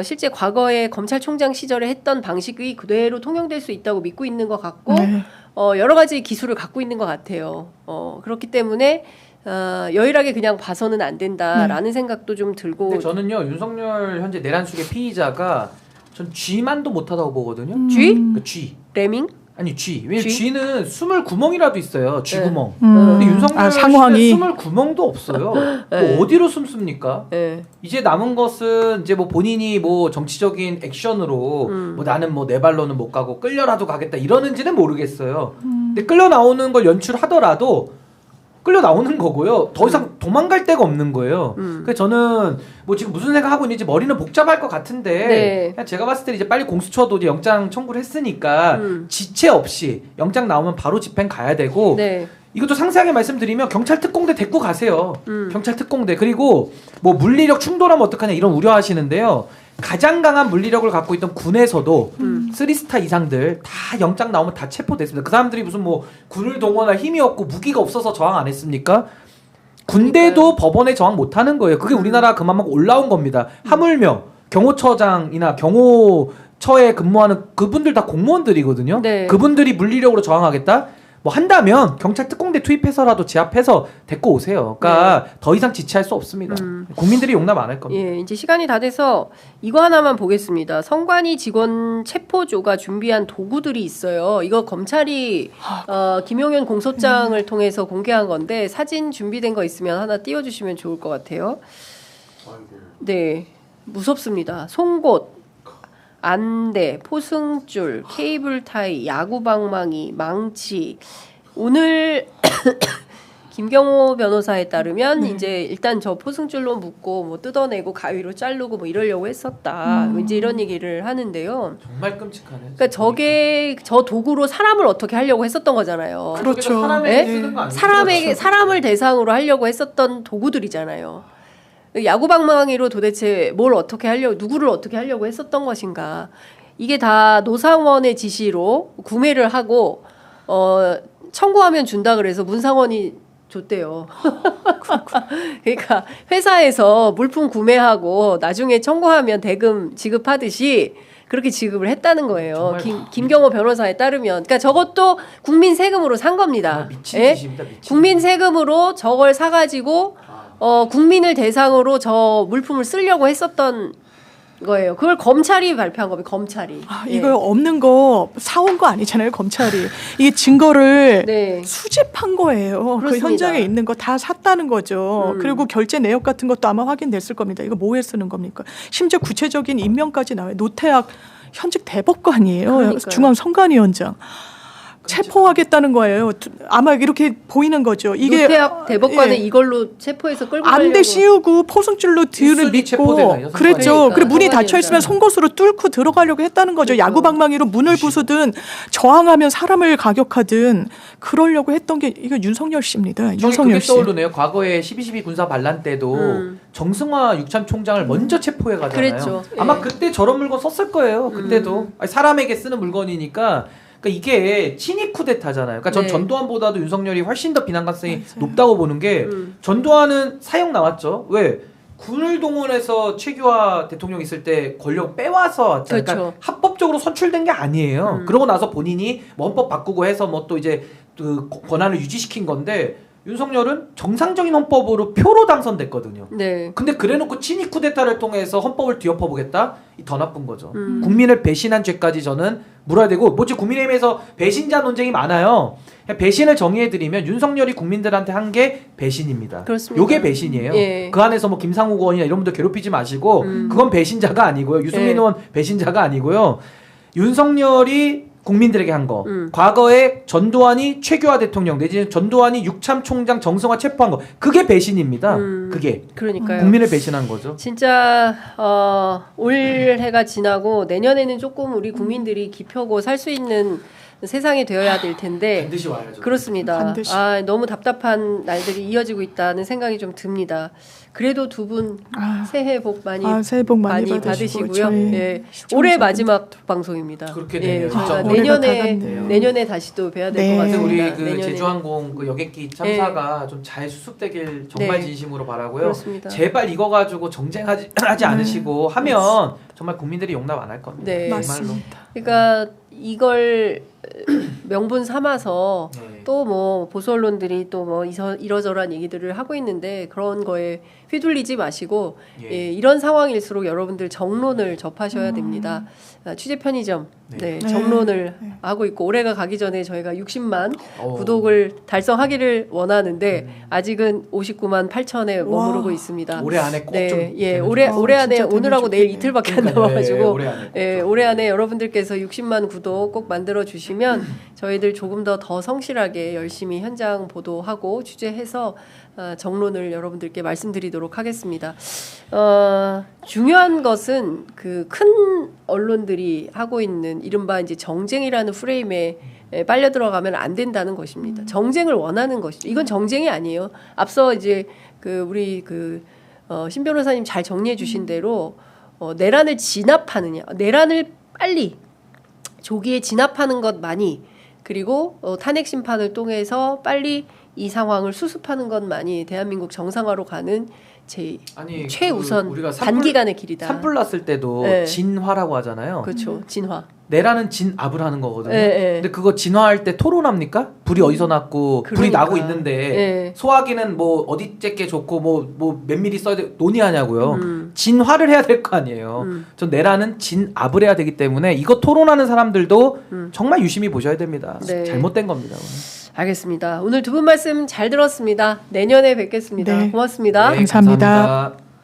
실제 과거에 검찰총장 시절에 했던 방식이 그대로 통용될 수 있다고 믿고 있는 것 같고 여러 가지 기술을 갖고 있는 것 같아요. 그렇기 때문에 여일하게 그냥 봐서는 안 된다라는 생각도 좀 들고. 근데 저는요 윤석열 현재 내란숙의 피의자가 전 쥐만도 못하다고 보거든요. 쥐? 그 쥐. 레밍? 아니 쥐. 왜냐면 쥐는 20구멍이라도 있어요. 쥐구멍. 네. 근데 윤석열 상황이 20구멍도 없어요. 네. 뭐 어디로 숨습니까? 네. 이제 남은 것은 이제 뭐 본인이 뭐 정치적인 액션으로 뭐 나는 뭐 내 발로는 못 가고 끌려라도 가겠다 이러는지는 모르겠어요. 근데 끌려 나오는 걸 연출하더라도 끌려 나오는 거고요. 더 이상 도망갈 데가 없는 거예요. 그래서 저는 뭐 지금 무슨 생각하고 있는지 머리는 복잡할 것 같은데 네. 그냥 제가 봤을 때 이제 빨리 공수처도 이제 영장 청구를 했으니까 지체 없이 영장 나오면 바로 집행 가야 되고 네. 이것도 상세하게 말씀드리면 경찰 특공대 데리고 가세요. 경찰 특공대. 그리고 뭐 물리력 충돌하면 어떡하냐 이런 우려하시는데요. 가장 강한 물리력을 갖고 있던 군에서도 3스타 이상들 다 영장 나오면 다 체포됐습니다. 그 사람들이 무슨 뭐 군을 동원할 힘이 없고 무기가 없어서 저항 안 했습니까? 군대도 법원에 저항 못하는 거예요. 그게 우리나라 그만큼 올라온 겁니다. 하물며 경호처장이나 경호처에 근무하는 그분들 다 공무원들이거든요. 네. 그분들이 물리력으로 저항하겠다? 뭐 한다면 경찰 특공대 투입해서라도 제압해서 데리고 오세요. 그러니까 더 이상 지체할 수 없습니다. 국민들이 용납 안 할 겁니다. 예, 이제 시간이 다 돼서 이거 하나만 보겠습니다. 성관이 직원 체포조가 준비한 도구들이 있어요. 이거 검찰이 김용현 공소장을 통해서 공개한 건데 사진 준비된 거 있으면 하나 띄워주시면 좋을 것 같아요. 네, 무섭습니다. 송곳, 안대, 포승줄, 케이블 타이, 야구 방망이, 망치. 오늘 김경호 변호사에 따르면 이제 일단 저 포승줄로 묶고 뭐 뜯어내고 가위로 자르고 뭐 이러려고 했었다. 이제 이런 얘기를 하는데요. 정말 끔찍하네. 그러니까 저 도구로 사람을 어떻게 하려고 했었던 거잖아요. 그렇죠. 사람에게 네? 쓰는 거 아니에요? 사람을 대상으로 하려고 했었던 도구들이잖아요. 야구방망이로 도대체 뭘 어떻게 하려고 누구를 어떻게 하려고 했었던 것인가. 이게 다 노상원의 지시로 구매를 하고 청구하면 준다 그래서 문상원이 줬대요. 그러니까 회사에서 물품 구매하고 나중에 청구하면 대금 지급하듯이 그렇게 지급을 했다는 거예요. 정말 김경호 변호사에 따르면, 그러니까 저것도 국민 세금으로 산 겁니다. 미친 예? 짓입니다. 미친 국민 세금으로 저걸 사가지고 국민을 대상으로 저 물품을 쓰려고 했었던 거예요. 그걸 검찰이 발표한 겁니다. 검찰이. 예. 이거 없는 거 사온 거 아니잖아요, 검찰이. 이게 증거를 네. 수집한 거예요. 그 그렇습니다. 현장에 있는 거 다 샀다는 거죠. 그리고 결제 내역 같은 것도 아마 확인됐을 겁니다. 이거 뭐에 쓰는 겁니까? 심지어 구체적인 임명까지 나와요. 노태악 현직 대법관이에요. 그러니까요. 중앙선관위원장. 체포하겠다는 거예요. 아마 이렇게 보이는 거죠. 이게 노태악 대법관을 예. 이걸로 체포해서 끌고 안대 가려고. 씌우고 포승줄로 뒤를 일순위 체포되나요, 믿고 그랬죠. 그러니까, 그리고 문이 닫혀 선관위원장. 있으면 송곳으로 뚫고 들어가려고 했다는 거죠. 그렇죠. 야구방망이로 문을 부수든 저항하면 사람을 가격하든 그러려고 했던 게 이거 윤석열 씨입니다. 저는 윤석열 그게 씨. 떠오르네요. 과거에 12.12 군사 반란 때도 정승화 육참 총장을 먼저 체포해 가잖아요. 그랬죠. 아마 예. 그때 저런 물건 썼을 거예요. 그때도 아니, 사람에게 쓰는 물건이니까. 그러니까 이게 친위 쿠데타잖아요. 그러니까 전 네. 전두환보다도 윤석열이 훨씬 더 비난 가능성이 높다고 보는 게 전두환은 사형 나왔죠. 왜? 군을 동원해서 최규하 대통령 있을 때 권력 빼와서 왔잖아요. 그렇죠. 그러니까 합법적으로 선출된 게 아니에요. 그러고 나서 본인이 뭐 헌법 바꾸고 해서 뭐 또 이제 그 권한을 유지시킨 건데 윤석열은 정상적인 헌법으로 표로 당선됐거든요. 네. 근데 그래놓고 친위 쿠데타를 통해서 헌법을 뒤엎어보겠다? 이 더 나쁜 거죠. 국민을 배신한 죄까지 저는 물어야 되고, 뭐지 국민의힘에서 배신자 논쟁이 많아요. 그냥 배신을 정의해드리면 윤석열이 국민들한테 한 게 배신입니다. 그렇습니다. 요게 배신이에요. 예. 그 안에서 뭐 김상욱 의원이나 이런 분들 괴롭히지 마시고 그건 배신자가 아니고요. 유승민 예. 의원 배신자가 아니고요. 윤석열이 국민들에게 한 거. 과거에 전두환이 최규하 대통령 내지는 전두환이 육참 총장 정승화 체포한 거. 그게 배신입니다. 그게. 그러니까요. 국민을 배신한 거죠. 진짜 올해가 지나고 내년에는 조금 우리 국민들이 기표고 살 수 있는 세상이 되어야 될 텐데 반드시 와야죠. 그렇습니다. 반드시. 너무 답답한 날들이 이어지고 있다는 생각이 좀 듭니다. 그래도 두 분 새해 복 많이 새해 복 많이 받으시고요. 저희 예. 시청자분들. 올해 마지막 방송입니다. 그렇게 예, 되네요. 저희가 진짜. 올해가 다 갔네요. 내년에 다시 또 뵈야 될 것 네. 하여튼 같습니다. 우리 그 내년에. 제주항공 그 여객기 참사가 좀 잘 수습되길 정말 네. 진심으로 바라고요. 그렇습니다. 제발 이거 가지고 정쟁하지 않으시고 하면 정말 국민들이 용납 안 할 겁니다. 네. 정말로. 맞습니다. 그러니까 이걸 명분 삼아서 네. 또 뭐 보수 언론들이 또 뭐 이러저러한 얘기들을 하고 있는데 그런 거에 휘둘리지 마시고 예. 예, 이런 상황일수록 여러분들 정론을 접하셔야 됩니다. 취재 편의점 네. 정론을 하고 있고 올해가 가기 전에 저희가 60만 어. 구독을 달성하기를 원하는데 아직은 59만 8천에 머무르고 있습니다. 올해 안에 꼭 네, 좀 예, 되면 올해 좋겠어요. 올해 안에 진짜 되면 오늘하고 내일 좋겠네요. 이틀밖에 안 그러니까요. 남아가지고 예, 올해 안에 꼭 예, 좀. 올해 안에 여러분들께서 60만 구독 꼭 만들어 주시면 저희들 조금 더 성실하게 열심히 현장 보도하고 취재해서 정론을 여러분들께 말씀드리도록 하겠습니다. 중요한 것은 그 큰 언론들이 하고 있는 이른바 이제 정쟁이라는 프레임에 빨려 들어가면 안 된다는 것입니다. 정쟁을 원하는 것이죠. 이건 정쟁이 아니에요. 앞서 이제 우리 신 변호사님 잘 정리해 주신 대로 내란을 진압하느냐, 내란을 빨리 조기에 진압하는 것만이 그리고 탄핵 심판을 통해서 빨리 이 상황을 수습하는 것만이 대한민국 정상화로 가는 아니, 최우선 우리가 단기간의 길이다. 산불 났을 때도 네. 진화라고 하잖아요. 그렇죠. 진화. 내라는 진압을 하는 거거든요. 예, 예. 근데 그거 진화할 때 토론합니까? 불이 어디서 났고 불이 그러니까. 나고 있는데 예. 소화기는 뭐 어디 째게 좋고 뭐 몇 미리 써야 돼 논의하냐고요. 진화를 해야 될 거 아니에요. 전 내라는 진압을 해야 되기 때문에 이거 토론하는 사람들도 정말 유심히 보셔야 됩니다. 네. 잘못된 겁니다. 알겠습니다. 오늘 두 분 말씀 잘 들었습니다. 내년에 뵙겠습니다. 네. 고맙습니다. 감사합니다. 감사합니다.